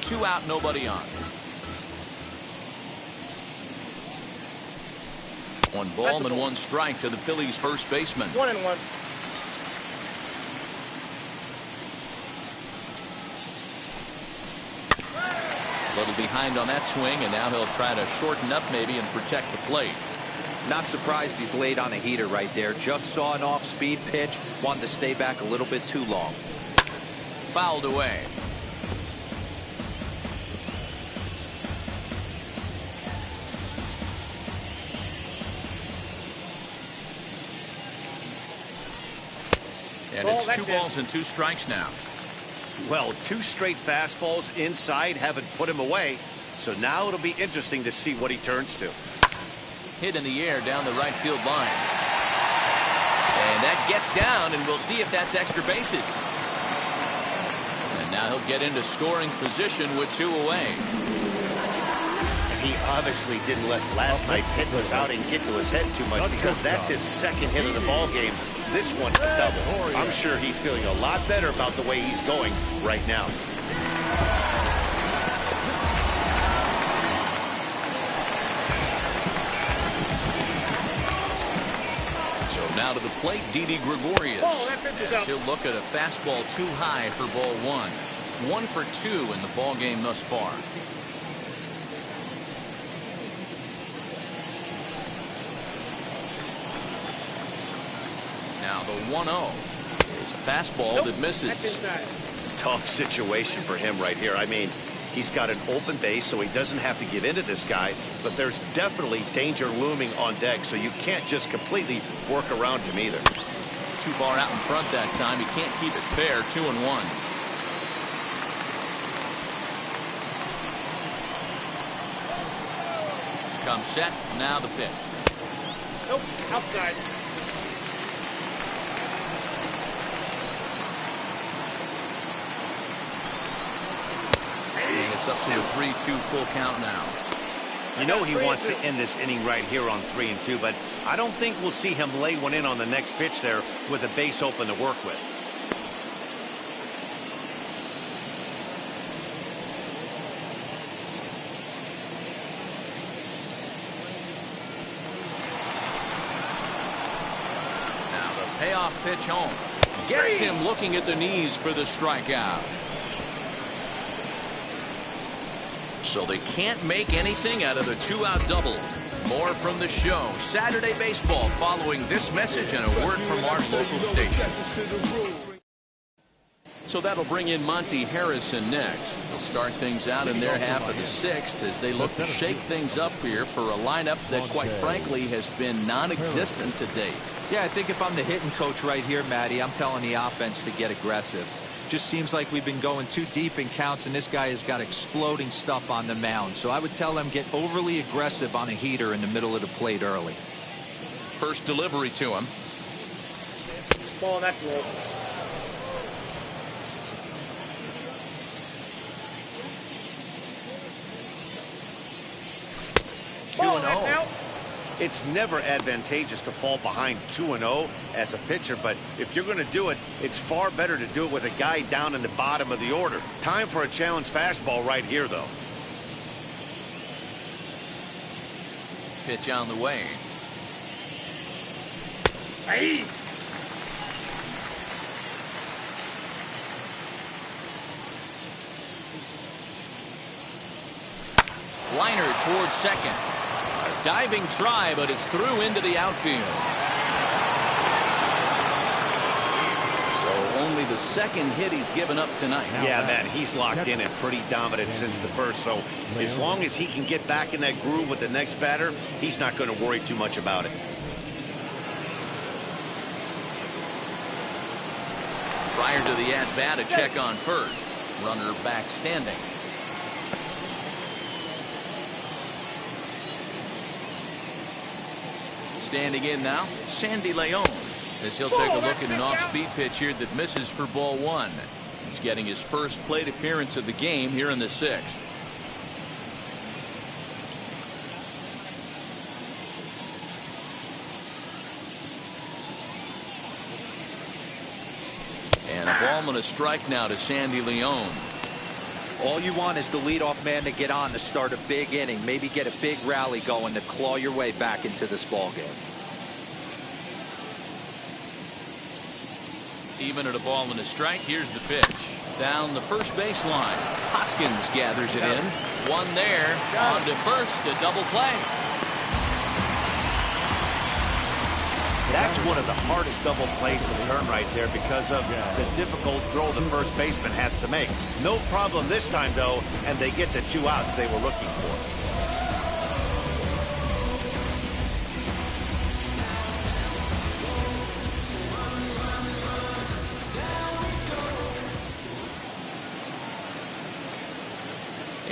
Two out, nobody on. 1 ball and 1 strike to the Phillies first baseman. 1-1. A little behind on that swing, and now he'll try to shorten up maybe and protect the plate. Not surprised he's laid on a heater right there. Just saw an off-speed pitch. Wanted to stay back a little bit too long. Fouled away. And it's 2 balls and 2 strikes now. Well, 2 straight fastballs inside haven't put him away. So now it'll be interesting to see what he turns to. Hit in the air down the right field line. And that gets down, and we'll see if that's extra bases. And now he'll get into scoring position with 2 away. He obviously didn't let last night's hitless outing get to his head too much, because that's his 2nd hit of the ball game. This one, a double. I'm sure he's feeling a lot better about the way he's going right now. So now to the plate, Didi Gregorius. As he'll look at a fastball too high for ball 1. 1 for 2 in the ball game thus far. Now the 1-0 is a fastball that misses. Tough situation for him right here. I mean, he's got an open base, so he doesn't have to give in to this guy, but there's definitely danger looming on deck, so you can't just completely work around him either. Too far out in front that time. He can't keep it fair. 2-1. Comes set. Now the pitch. Nope, outside. And it's up to a 3-2 full count now. You know he wants to end this inning right here on 3-2, but I don't think we'll see him lay one in on the next pitch there with a base open to work with. Now the payoff pitch home. Gets him looking at the knees for the strikeout. So they can't make anything out of the 2-out double. More from the show. Saturday Baseball following this message and a word from our local station. So that'll bring in Monty Harrison next. They'll start things out in their half of the 6th as they look to shake things up here for a lineup that, quite frankly, has been non-existent to date. Yeah, I think if I'm the hitting coach right here, Matty, I'm telling the offense to get aggressive. Just seems like we've been going too deep in counts, and this guy has got exploding stuff on the mound. So I would tell him get overly aggressive on a heater in the middle of the plate early. First delivery to him. Ball, that's low. Ball, that's out. It's never advantageous to fall behind 2-0 as a pitcher, but if you're going to do it, it's far better to do it with a guy down in the bottom of the order. Time for a challenge fastball right here, though. Pitch on the way. Hey. Liner towards second. A diving try, but it's through into the outfield. So only the second hit he's given up tonight. Yeah, man, he's locked in and pretty dominant since the first. So as long as he can get back in that groove with the next batter, he's not going to worry too much about it. Prior to the at-bat, a check on first. Runner back standing. Standing in now, Sandy Leon, as he'll take a look at an off-speed pitch here that misses for ball one. He's getting his first plate appearance of the game here in the sixth. And a ball and a strike now to Sandy Leon. All you want is the leadoff man to get on to start a big inning, maybe get a big rally going to claw your way back into this ball game. Even at a ball and a strike, here's the pitch. Down the first baseline. Hoskins gathers it in. One there. On to first, a double play. That's one of the hardest double plays to turn right there because of the difficult throw the first baseman has to make. No problem this time, though, and they get the 2 outs they were looking for.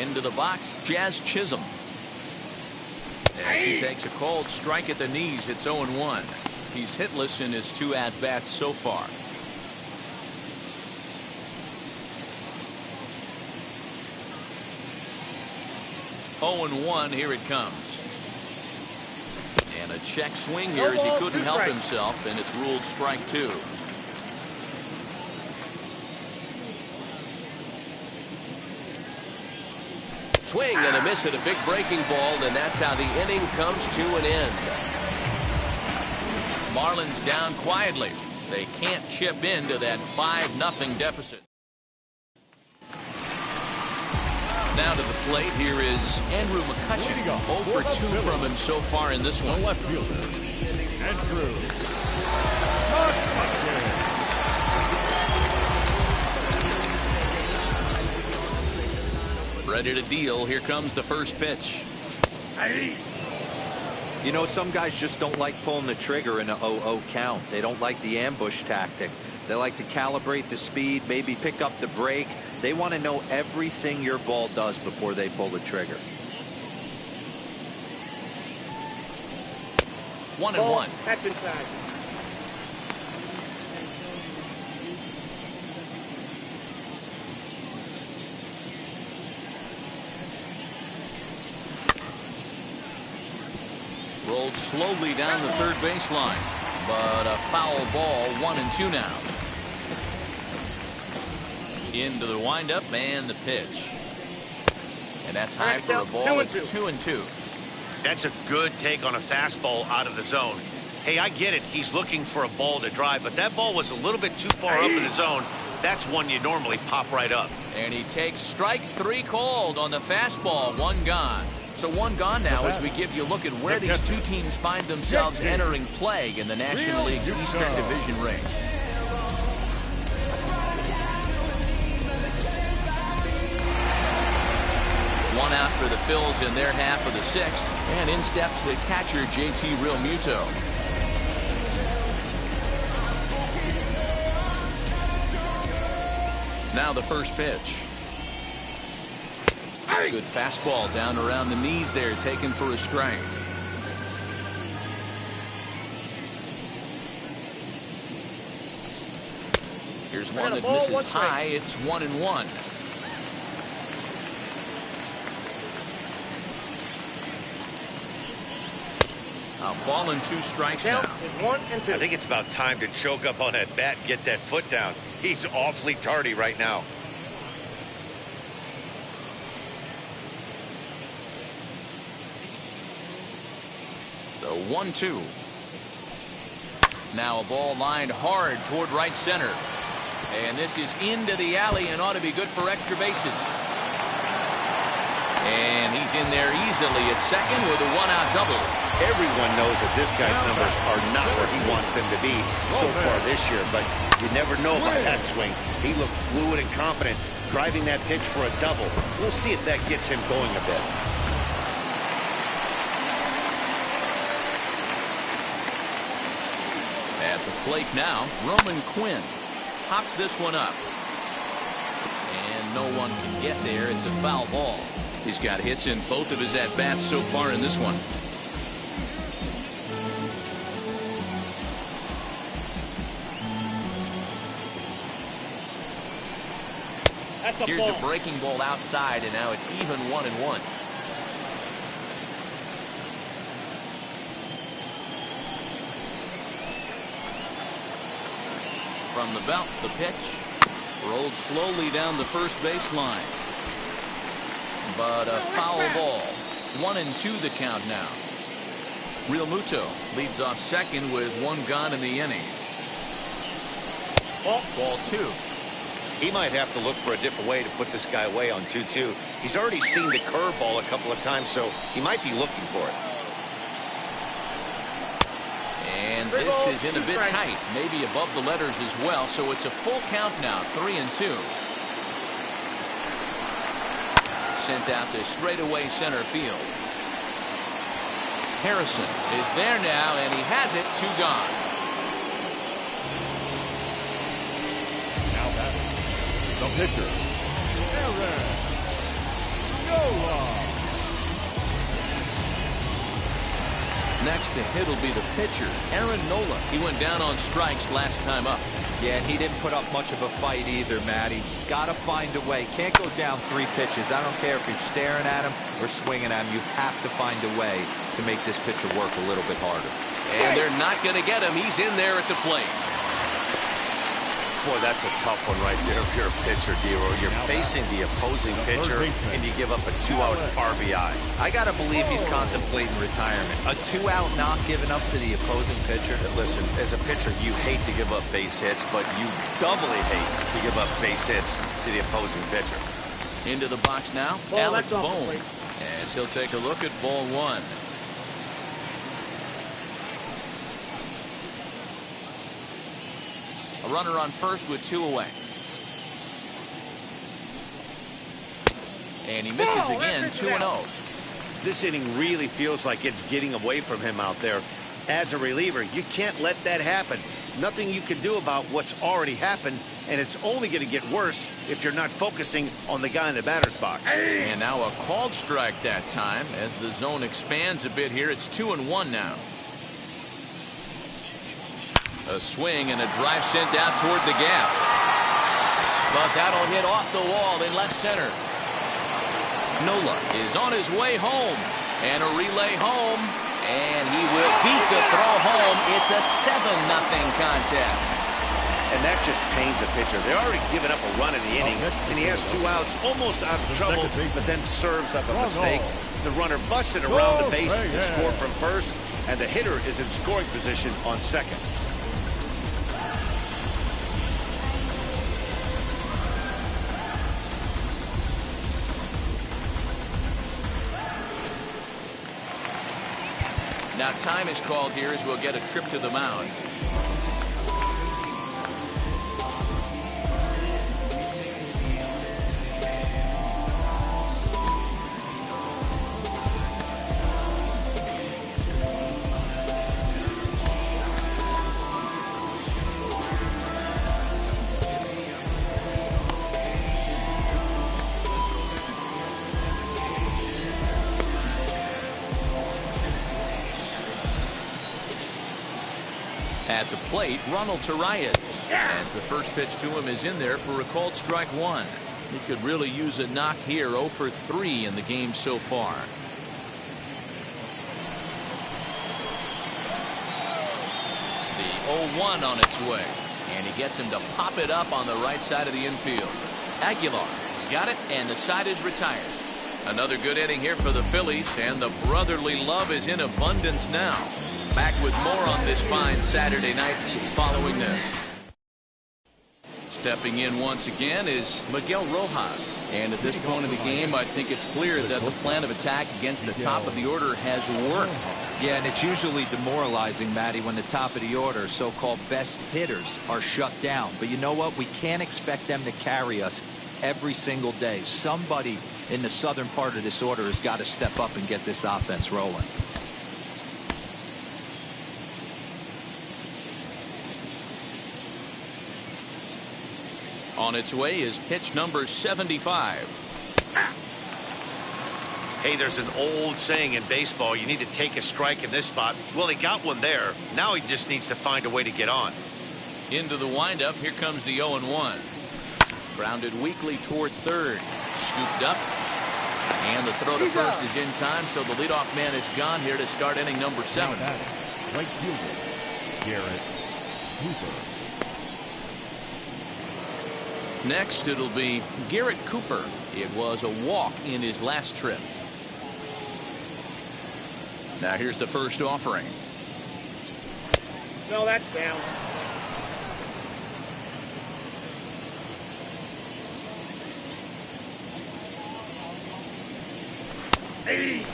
Into the box, Jazz Chisholm. As he takes a cold strike at the knees, it's 0-1. He's hitless in his 2 at-bats so far. Oh and 1, here it comes. And a check swing here as he couldn't help himself, and it's ruled strike 2. Swing and a miss at a big breaking ball, and that's how the inning comes to an end. Marlins down quietly. They can't chip into that 5-0 deficit. Now to the plate, here is Andrew McCutcheon. 0 for 2 from him so far in this one. Left fielder, Andrew McCutcheon. Ready to deal. Here comes the first pitch. You know, some guys just don't like pulling the trigger in a 0-0 count. They don't like the ambush tactic. They like to calibrate the speed, maybe pick up the break. They want to know everything your ball does before they pull the trigger. 1-1. That's inside. Rolled slowly down the third baseline, but a foul ball. 1-2 now. Into the windup and the pitch, and that's high for a ball. It's 2-2. That's a good take on a fastball out of the zone. Hey, I get it. He's looking for a ball to drive, but that ball was a little bit too far up in the zone. That's one you normally pop right up. And he takes strike 3 called on the fastball. 1 gone. So 1 gone now as we give you a look at where these two teams find themselves entering play in the National League's Eastern Division race. One out for the Phils in their half of the 6th, and in steps the catcher JT Realmuto. Now the first pitch. Good fastball down around the knees there, taken for a strike. Here's one that misses high. It's 1-1. A ball and 2 strikes now. I think it's about time to choke up on that bat and get that foot down. He's awfully tardy right now. The 1-2. Now a ball lined hard toward right center. And this is into the alley and ought to be good for extra bases. And he's in there easily at second with a 1-out double. Everyone knows that this guy's numbers are not where he wants them to be so far this year, but you never know about that swing. He looked fluid and confident, driving that pitch for a double. We'll see if that gets him going a bit. At the plate now, Roman Quinn pops this one up. And no one can get there. It's a foul ball. He's got hits in both of his at-bats so far in this one. Here's a breaking ball outside, and now it's even 1-1. From the belt, the pitch rolled slowly down the first baseline. But a foul ball. 1-2 the count now. Real Muto leads off second with 1 gone in the inning. Ball 2. He might have to look for a different way to put this guy away on 2-2. He's already seen the curveball a couple of times, so he might be looking for it. And this is in a bit tight, maybe above the letters as well, so it's a full count now, 3-2. Sent out to straightaway center field. Harrison is there now, and he has it, 2 gone. Now batting, the pitcher, Aaron Nola. Next to hit will be the pitcher, Aaron Nola. He went down on strikes last time up. Yeah, and he didn't put up much of a fight either, Matty. Gotta find a way. Can't go down 3 pitches. I don't care if you're staring at him or swinging at him. You have to find a way to make this pitcher work a little bit harder. And they're not going to get him. He's in there at the plate. Boy, that's a tough one right there if you're a pitcher, Dero. You're facing the opposing pitcher, and you give up a 2-out RBI. I gotta believe he's contemplating retirement. A 2-out not given up to the opposing pitcher. Listen, as a pitcher, you hate to give up base hits, but you doubly hate to give up base hits to the opposing pitcher. Into the box now, Alec Bohm. As he'll take a look at ball 1. A runner on first with 2 away. And he misses again, 2-0. This inning really feels like it's getting away from him out there. As a reliever, you can't let that happen. Nothing you can do about what's already happened, and it's only going to get worse if you're not focusing on the guy in the batter's box. And now a called strike that time. As the zone expands a bit here, it's 2-1 now. A swing and a drive sent out toward the gap. But that'll hit off the wall in left center. Nola is on his way home. And a relay home. And he will beat the throw home. It's a 7-0 contest. And that just pains a pitcher. They're already given up a run in the inning, and he has 2 outs, almost out of trouble, but then serves up a mistake. The runner busted around the base to score from first, and the hitter is in scoring position on second. Now time is called here as we'll get a trip to the mound. the plate, Ronald Torreyes. As the first pitch to him is in there for a called strike one. He could really use a knock here. 0 for 3 in the game so far. The 0-1 on its way. And he gets him to pop it up on the right side of the infield. Aguilar's got it, and the side is retired. Another good inning here for the Phillies, and the brotherly love is in abundance now. Back with more on this fine Saturday night following this. Stepping in once again is Miguel Rojas. And at this point in the game, I think it's clear that the plan of attack against the top of the order has worked. Yeah, and it's usually demoralizing, Matty, when the top of the order, so-called best hitters, are shut down. But you know what? We can't expect them to carry us every single day. Somebody in the southern part of this order has got to step up and get this offense rolling. On its way is pitch number 75. Hey, there's an old saying in baseball, you need to take a strike in this spot. Well, he got one there. Now he just needs to find a way to get on. Into the windup, here comes the 0-1. Grounded weakly toward third. Scooped up. And the throw to first is in time, so the leadoff man is gone here to start inning number 7. Right fielder, Garrett Cooper. Next, it'll be Garrett Cooper. It was a walk in his last trip. Now here's the first offering. Slow that down. Hey.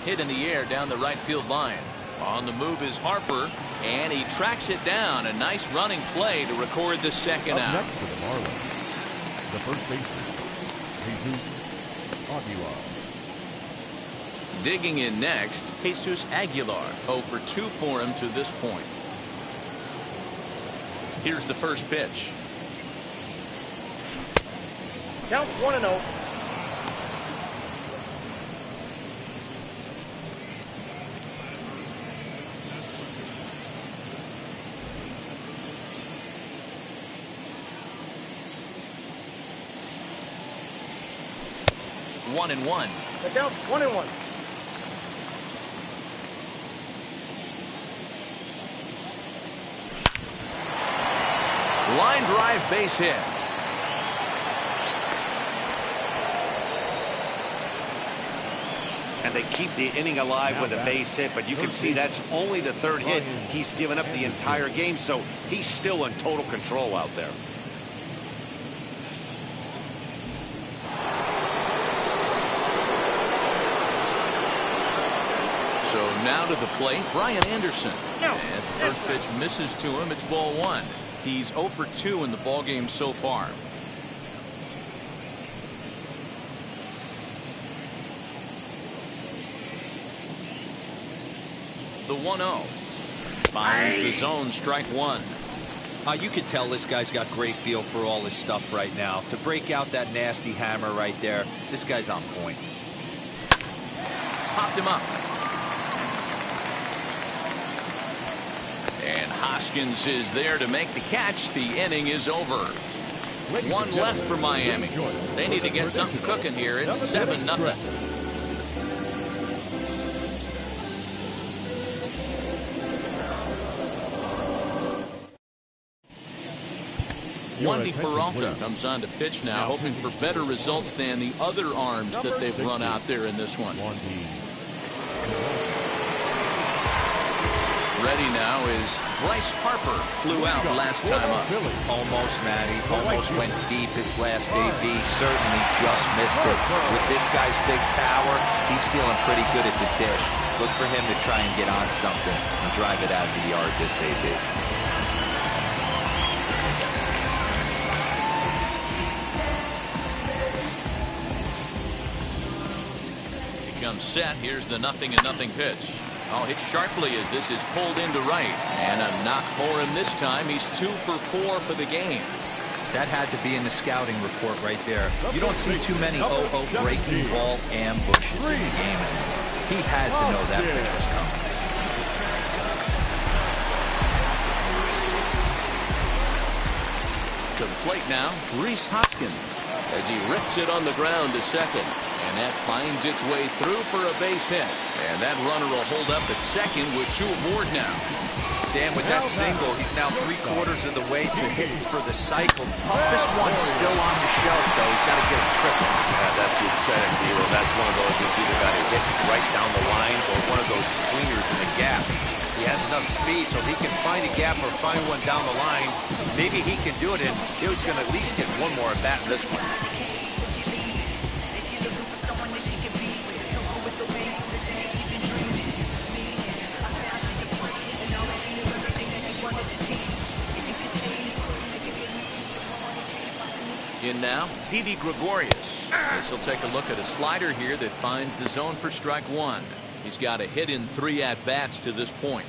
Hit in the air down the right field line. On the move is Harper, and he tracks it down. A nice running play to record the second out. Next for the Marlins, the first baseman, Jesus Aguilar. Digging in next, Jesus Aguilar. 0 for 2 for him to this point. Here's the first pitch. Count 1-0. One and one. The count 1-1. Line drive base hit. And they keep the inning alive with a base hit, but you can see that's only the third hit. He's given up the entire game, so he's still in total control out there. So now to the plate, Brian Anderson. No, as the first pitch misses to him, it's ball 1. He's 0 for 2 in the ball game so far. The 1-0 finds the zone, strike 1. You can tell this guy's got great feel for all this stuff right now. To break out that nasty hammer right there, this guy's on point. Popped him up. And Hoskins is there to make the catch. The inning is over. One left for Miami. They need to get something cooking here. It's 7-0. Wandy Peralta comes on to pitch now, hoping for better results than the other arms that they've run out there in this one. Ready now is Bryce Harper. Flew out last time up. Almost, Matty. Almost went deep his last AB. Certainly just missed it. With this guy's big power, he's feeling pretty good at the dish. Look for him to try and get on something and drive it out of the yard this AB. He comes set. Here's the 0-0 pitch. Oh, hit sharply as this is pulled into right. And a knock for him this time. He's 2 for 4 for the game. That had to be in the scouting report right there. You don't see too many breaking ball ambushes in the game anymore. He had to know that pitch was coming. To the plate now, Rhys Hoskins as he rips it on the ground to second. And that finds its way through for a base hit. And that runner will hold up at second with 2 aboard now. Dan, with that single, he's now 3/4 of the way to hitting for the cycle. Toughest one still on the shelf, though. He's got to get a triple. Yeah, that's good setting, Hero. That's one of those that's either got to hit right down the line or one of those cleaners in the gap. He has enough speed so he can find a gap or find one down the line. Maybe he can do it, and he was going to at least get one more at bat in this one. In now, Didi Gregorius. This will take a look at a slider here that finds the zone for strike 1. He's got a hit in 3 at-bats to this point.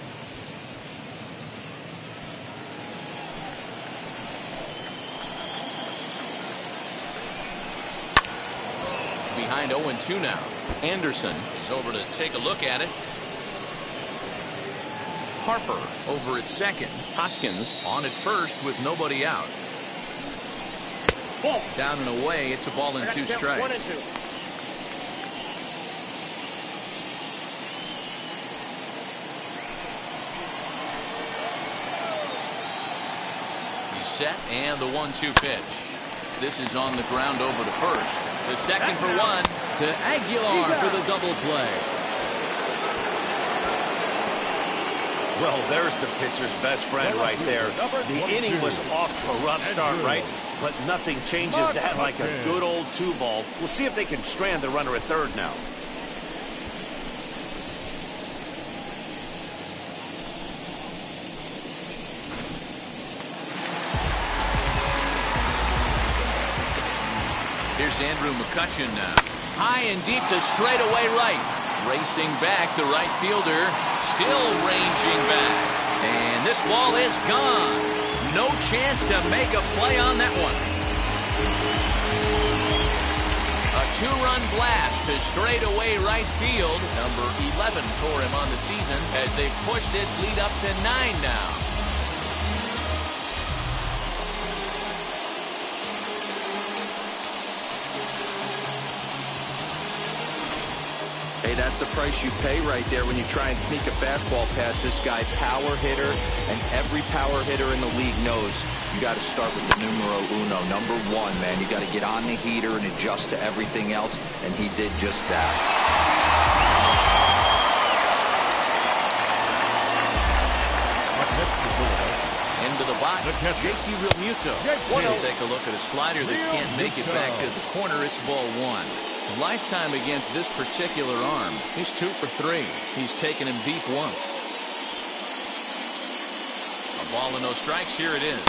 Behind 0-2 now. Anderson is over to take a look at it. Harper over at second. Hoskins on at first with nobody out. Ball. Down and away. It's a ball and 2 strikes. 1-2. He's set and the 1-2 pitch. This is on the ground over to first. The second for 1 to Aguilar for the double play. Well, there's the pitcher's best friend right there. The inning was off to a rough start, right? But nothing changes that like a good old 2-ball. We'll see if they can strand the runner at third now. Here's Andrew McCutcheon now. High and deep to straightaway right. Racing back, the right fielder still ranging back. And this ball is gone. No chance to make a play on that one. A 2-run blast to straightaway right field. Number 11 for him on the season as they push this lead up to 9 now. Hey, that's the price you pay right there when you try and sneak a fastball past this guy. Power hitter, and every power hitter in the league knows you got to start with the numero uno, number 1, man. You got to get on the heater and adjust to everything else, and he did just that. Into the box, JT Realmuto. We'll take a look at a slider that can't make it back to the corner. It's ball 1. Lifetime against this particular arm. He's 2 for 3. He's taken him deep once. A ball and no strikes. Here it is.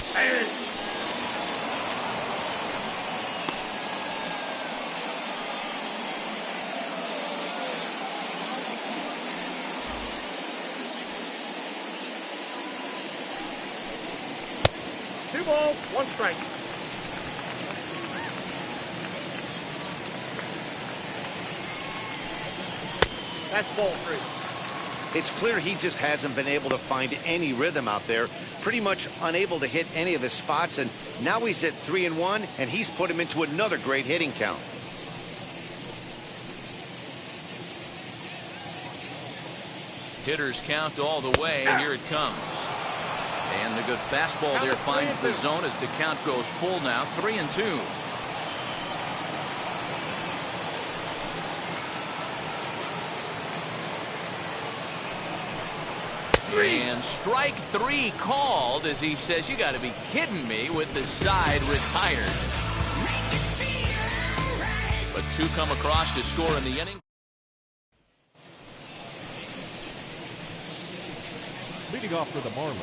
Two balls, 1 strike. That's ball 3. It's clear he just hasn't been able to find any rhythm out there. Pretty much unable to hit any of his spots, and now he's at 3-1, and he's put him into another great hitting count. Hitters count all the way. Here it comes. And the good fastball there finds the zone as the count goes full now. 3-2. And strike 3 called as he says, you got to be kidding me, with the side retired. But 2 come across to score in the inning. Leading off for the Marlins,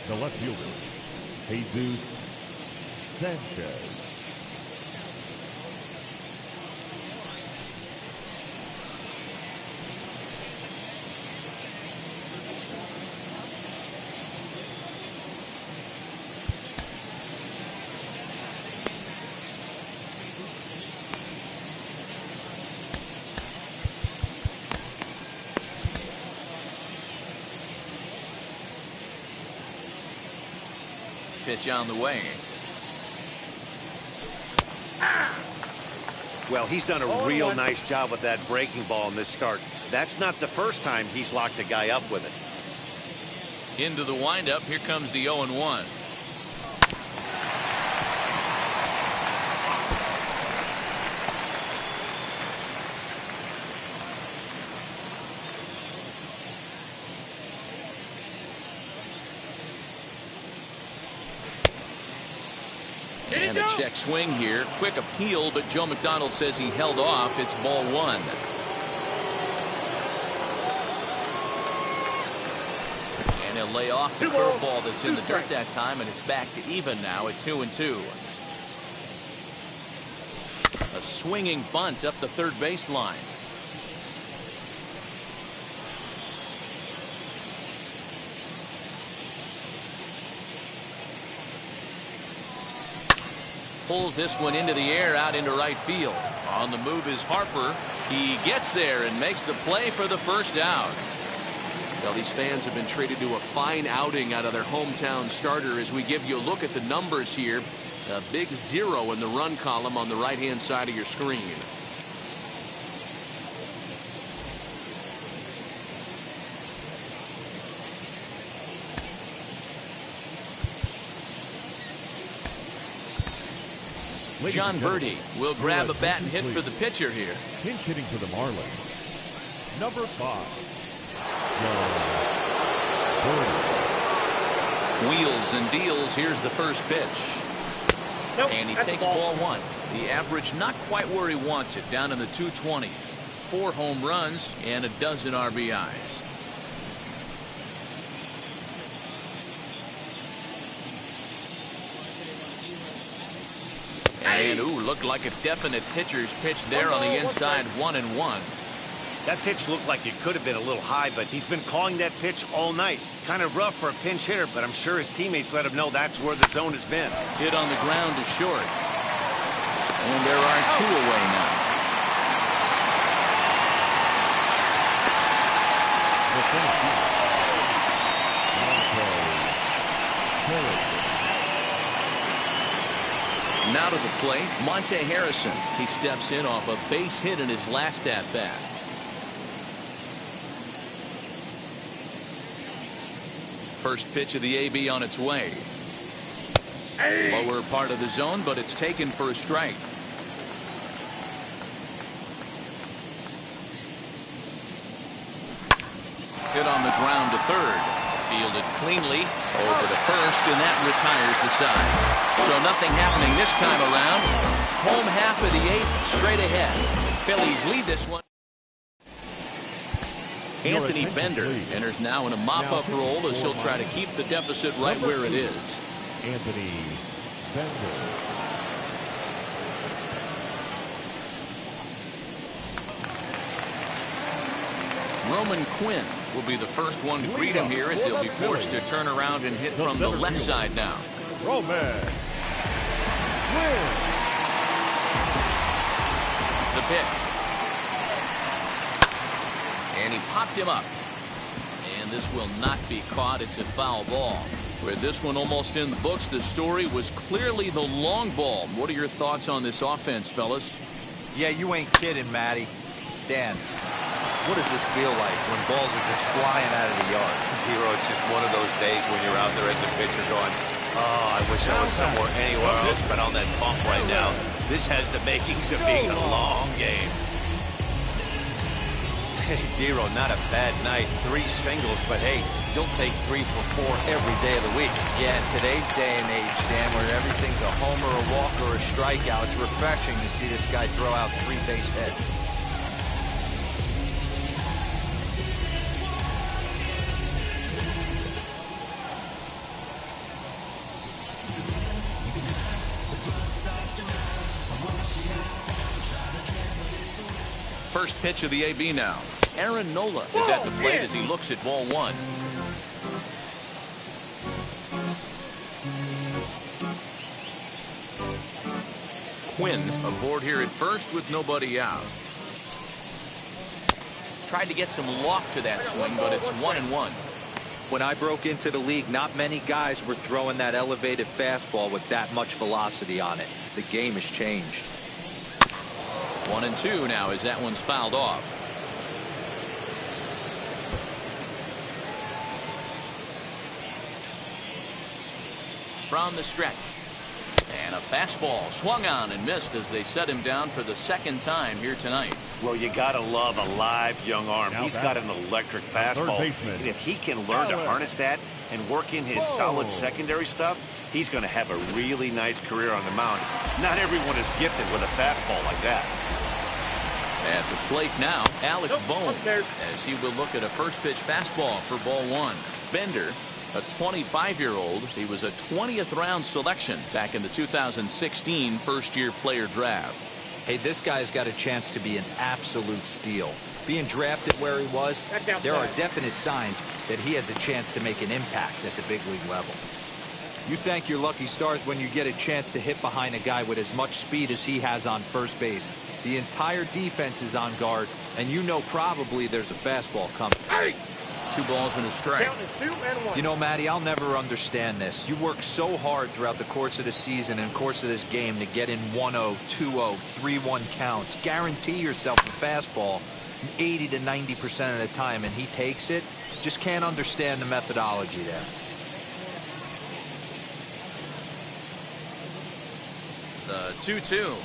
the left fielder, Jesus Sanchez. Pitch on the way. Well, he's done a real nice job with that breaking ball in this start. That's not the first time he's locked a guy up with it. Into the windup. Here comes the 0-1. And a check swing here. Quick appeal, but Joe McDonald says he held off. It's ball 1. And he'll lay off the curveball that's in the dirt that time, and it's back to even now at 2-2. A swinging bunt up the third baseline. Pulls this one into the air out into right field. On the move is Harper. He gets there and makes the play for the first out. Well, these fans have been treated to a fine outing out of their hometown starter as we give you a look at the numbers here. A big 0 in the run column on the right-hand side of your screen. John Birdie will grab a bat and hit for the pitcher here. Pinch hitting for the Marlins. Number 5. Wheels and deals. Here's the first pitch. And he takes ball 1. The average not quite where he wants it, down in the 220s. 4 home runs and a dozen RBIs. And looked like a definite pitcher's pitch there on the inside. 1-1. That pitch looked like it could have been a little high, but he's been calling that pitch all night. Kind of rough for a pinch hitter, but I'm sure his teammates let him know that's where the zone has been. Hit on the ground to short. And there are 2 away now. Now to the plate, Monte Harrison. He steps in off a base hit in his last at-bat. First pitch of the AB on its way. Lower part of the zone, but it's taken for a strike. Hit on the ground to third. Fielded cleanly over to first, and that retires the side. So nothing happening this time around. Home half of the 8th, straight ahead. Phillies lead this one. Anthony Bender enters now in a mop-up role as he'll try to keep the deficit right where it is. Anthony Bender. Roman Quinn will be the first one to greet him here as he'll be forced to turn around and hit from the left side now. Roman Quinn. The pitch. And he popped him up. And this will not be caught. It's a foul ball. With this one almost in the books, the story was clearly the long ball. What are your thoughts on this offense, fellas? Yeah, you ain't kidding, Matty. Dan, what does this feel like when balls are just flying out of the yard? Hero, it's just one of those days when you're out there as a pitcher going, oh, I wish I was somewhere anywhere else but on that bump right now. This has the makings of being a long game. Hey, Dero, not a bad night. 3 singles, but hey, you'll take 3 for 4 every day of the week. Yeah, in today's day and age, Dan, where everything's a homer, a walk, or a strikeout, it's refreshing to see this guy throw out 3 base hits. First pitch of the AB now. Aaron Nola is at the plate as he looks at ball 1. Quinn aboard here at first with nobody out. Tried to get some loft to that swing, but it's 1-1. When I broke into the league, not many guys were throwing that elevated fastball with that much velocity on it. The game has changed. 1-2 now as that one's fouled off. From the stretch. And a fastball swung on and missed as they set him down for the second time here tonight. Well, you gotta love a live young arm. He's got an electric fastball. And if he can learn to harness that and work in his solid secondary stuff, he's going to have a really nice career on the mound. Not everyone is gifted with a fastball like that. At the plate now, Alec Bohm, as he will look at a first pitch fastball for ball one. Bender, a 25-year-old. He was a 20th round selection back in the 2016 first-year player draft. Hey, this guy's got a chance to be an absolute steal. Being drafted where he was, there are definite signs that he has a chance to make an impact at the big league level. You thank your lucky stars when you get a chance to hit behind a guy with as much speed as he has on first base. The entire defense is on guard, and you know probably there's a fastball coming. Hey! 2 balls and a strike. You know, Matty, I'll never understand this. You work so hard throughout the course of the season and course of this game to get in 1-0, 2-0, 3-1 counts. Guarantee yourself a fastball 80 to 90% of the time, and he takes it. Just can't understand the methodology there. The 2-2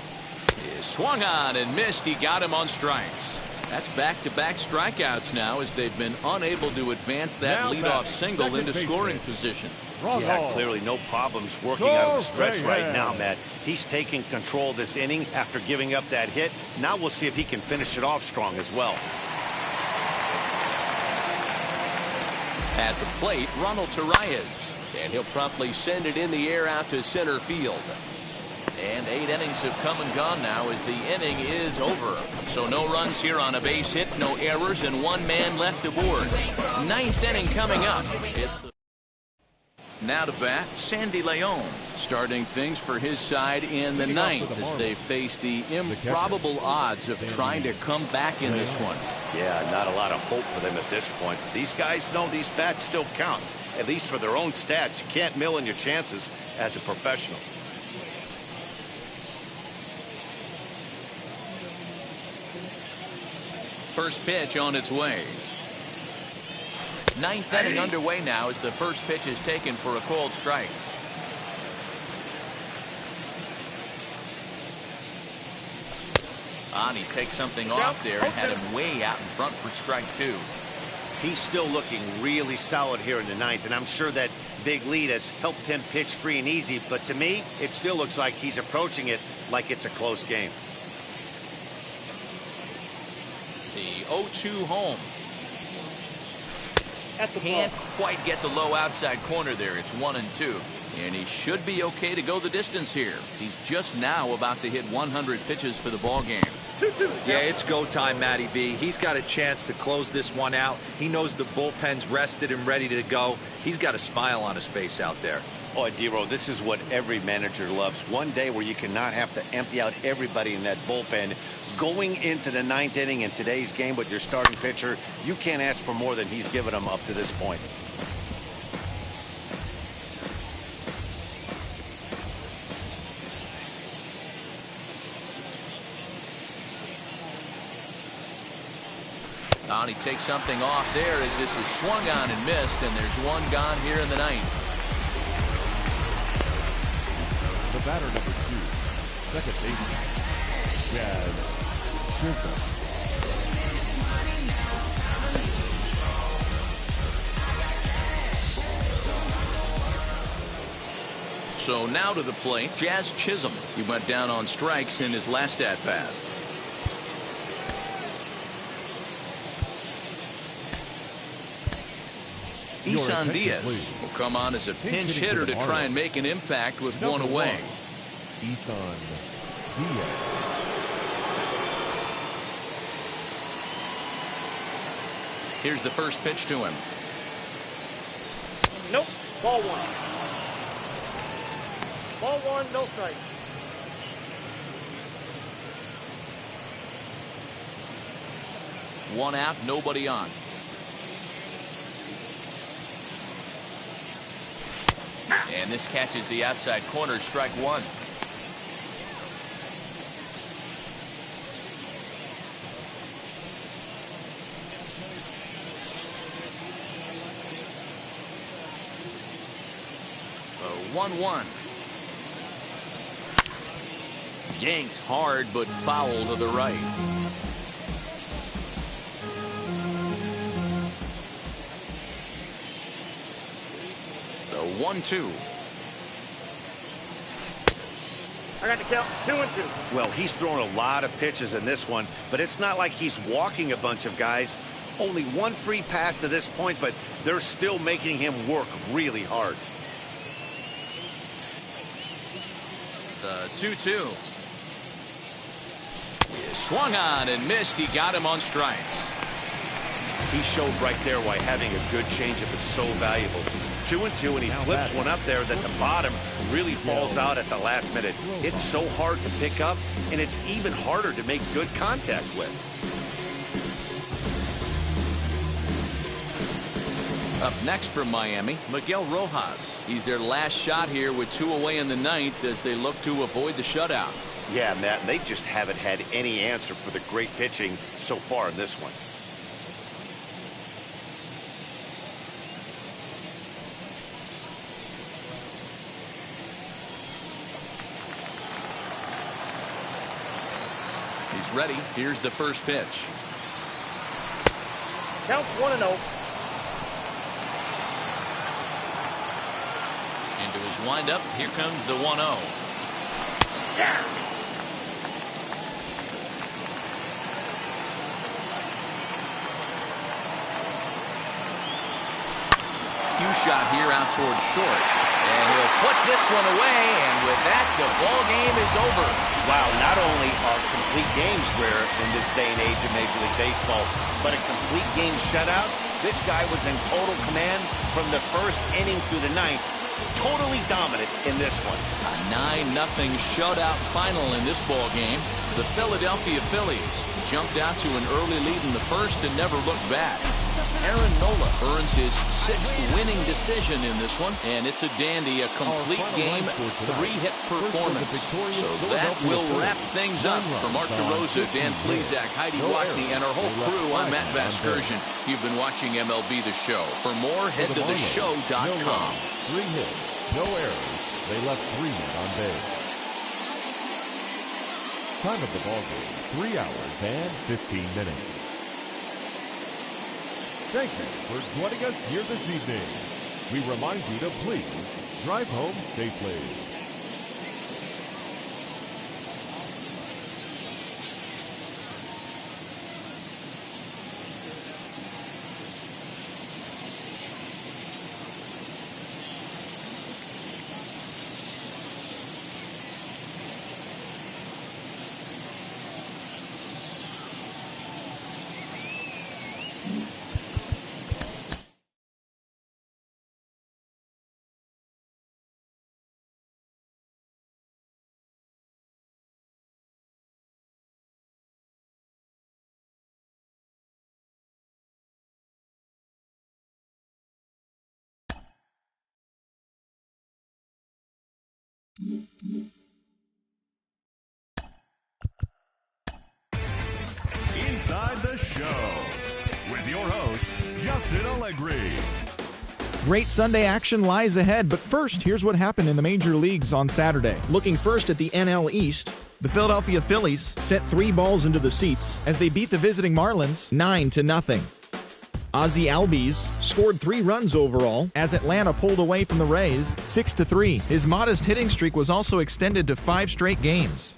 is swung on and missed. He got him on strikes. That's back-to-back strikeouts now as they've been unable to advance that leadoff single into scoring position. Yeah, clearly no problems working out of the stretch right now, Matt. He's taking control of this inning after giving up that hit. Now we'll see if he can finish it off strong as well. At the plate, Ronald Torreyes, and he'll promptly send it in the air out to center field. And 8 innings have come and gone now as the inning is over. So no runs here on a base hit, no errors, and 1 man left aboard. 9th inning coming up. It's the now to bat, Sandy Leon, starting things for his side in the 9th as they face the improbable odds of trying to come back in this one. Yeah, not a lot of hope for them at this point. These guys know these bats still count, at least for their own stats. You can't mill in your chances as a professional. First pitch on its way. 9th inning underway now as the first pitch is taken for a called strike. He takes something off there and had him way out in front for strike 2. He's still looking really solid here in the 9th, and I'm sure that big lead has helped him pitch free and easy, but to me, it still looks like he's approaching it like it's a close game. The 0-2 home. Can't quite get the low outside corner there. It's 1-2. And he should be okay to go the distance here. He's just now about to hit 100 pitches for the ball game. Yeah, it's go time, Matty V. He's got a chance to close this one out. He knows the bullpen's rested and ready to go. He's got a smile on his face out there. Oh, D-Row, this is what every manager loves. One day where you cannot have to empty out everybody in that bullpen. Going into the 9th inning in today's game with your starting pitcher, you can't ask for more than he's given them up to this point. He takes something off there as this is swung on and missed, and there's 1 gone here in the 9th. The batter number 2, second baseman, Chisholm. So now to the plate, Jazz Chisholm. He went down on strikes in his last at-bat. Isan Diaz will come on as a pinch hitter to try and make an impact with 1 away. Isan Diaz. Here's the first pitch to him. Nope. Ball 1. Ball 1, no strike. One out, nobody on. And this catches the outside corner, strike one. The 1-1. Yanked hard, but foul to the right. The 1-2. I got the count 2-2. Well, he's thrown a lot of pitches in this one, but it's not like he's walking a bunch of guys. Only one free pass to this point, but they're still making him work really hard. The 2-2. He swung on and missed. He got him on strikes. He showed right there why having a good changeup is so valuable. 2-2, and he flips one up there that the bottom really falls out at the last minute. It's so hard to pick up, and it's even harder to make good contact with. Up next from Miami, Miguel Rojas. He's their last shot here with 2 away in the ninth as they look to avoid the shutout. Yeah, Matt, they just haven't had any answer for the great pitching so far in this one. He's ready. Here's the first pitch. Count 1-0. Into his windup. Here comes the 1-0. Yeah. Cue shot here out towards short. And he'll put this one away, and with that, the ball game is over. Wow, not only are complete games rare in this day and age of Major League Baseball, but a complete game shutout. This guy was in total command from the first inning through the ninth. Totally dominant in this one. A 9-0 shutout final in this ball game. The Philadelphia Phillies jumped out to an early lead in the first and never looked back. Aaron Nola earns his 6th winning decision in this one, and it's a dandy, a complete game, 3-hit performance. So that will wrap things up. For Mark DeRosa, Dan Plezak, Heidi Wackney, and our whole crew, I'm Matt Vasgersian. You've been watching MLB The Show. For more, head to theshow.com. 3 hits, no errors. They left 3 men on base. Time of the ball game, 3 hours and 15 minutes. Thank you for joining us here this evening. We remind you to please drive home safely. Inside the Show with your host, Justin Allegri. Great Sunday action lies ahead, but first, here's what happened in the major leagues on Saturday. Looking first at the NL East, the Philadelphia Phillies sent 3 balls into the seats as they beat the visiting Marlins 9-0. Ozzie Albies scored 3 runs overall as Atlanta pulled away from the Rays 6-3. His modest hitting streak was also extended to 5 straight games.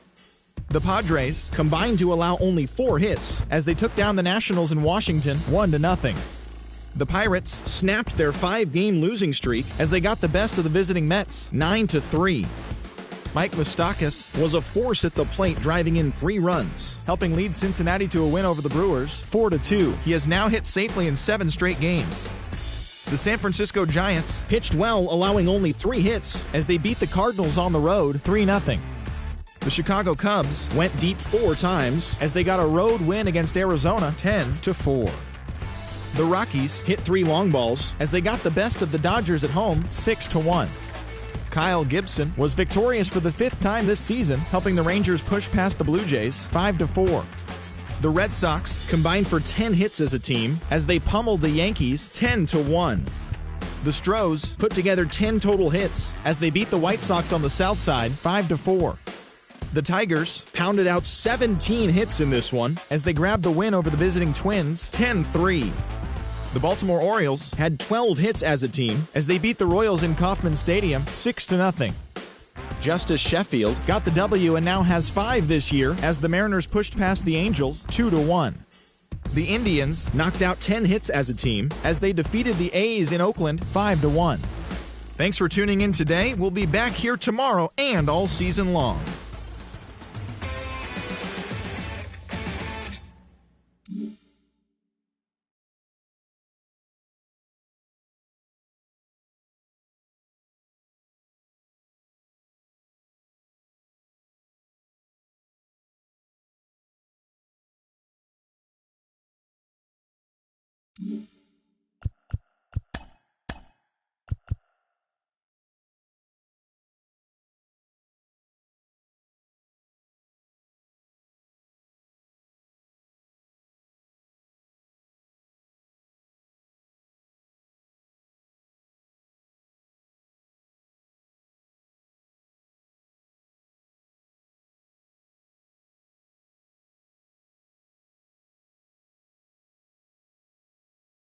The Padres combined to allow only 4 hits as they took down the Nationals in Washington 1-0. The Pirates snapped their 5-game losing streak as they got the best of the visiting Mets 9-3. Mike Moustakas was a force at the plate, driving in 3 runs, helping lead Cincinnati to a win over the Brewers 4-2. He has now hit safely in 7 straight games. The San Francisco Giants pitched well, allowing only 3 hits as they beat the Cardinals on the road 3-0. The Chicago Cubs went deep 4 times as they got a road win against Arizona 10-4. The Rockies hit 3 long balls as they got the best of the Dodgers at home 6-1. Kyle Gibson, was victorious for the 5th time this season, helping the Rangers push past the Blue Jays 5-4. The Red Sox combined for 10 hits as a team as they pummeled the Yankees 10-1. The Stros put together 10 total hits as they beat the White Sox on the South Side 5-4. The Tigers pounded out 17 hits in this one as they grabbed the win over the visiting Twins 10-3. The Baltimore Orioles had 12 hits as a team as they beat the Royals in Kauffman Stadium 6-0. Justice Sheffield got the W and now has 5 this year as the Mariners pushed past the Angels 2-1. The Indians knocked out 10 hits as a team as they defeated the A's in Oakland 5-1. Thanks for tuning in today. We'll be back here tomorrow and all season long. Mm-hmm.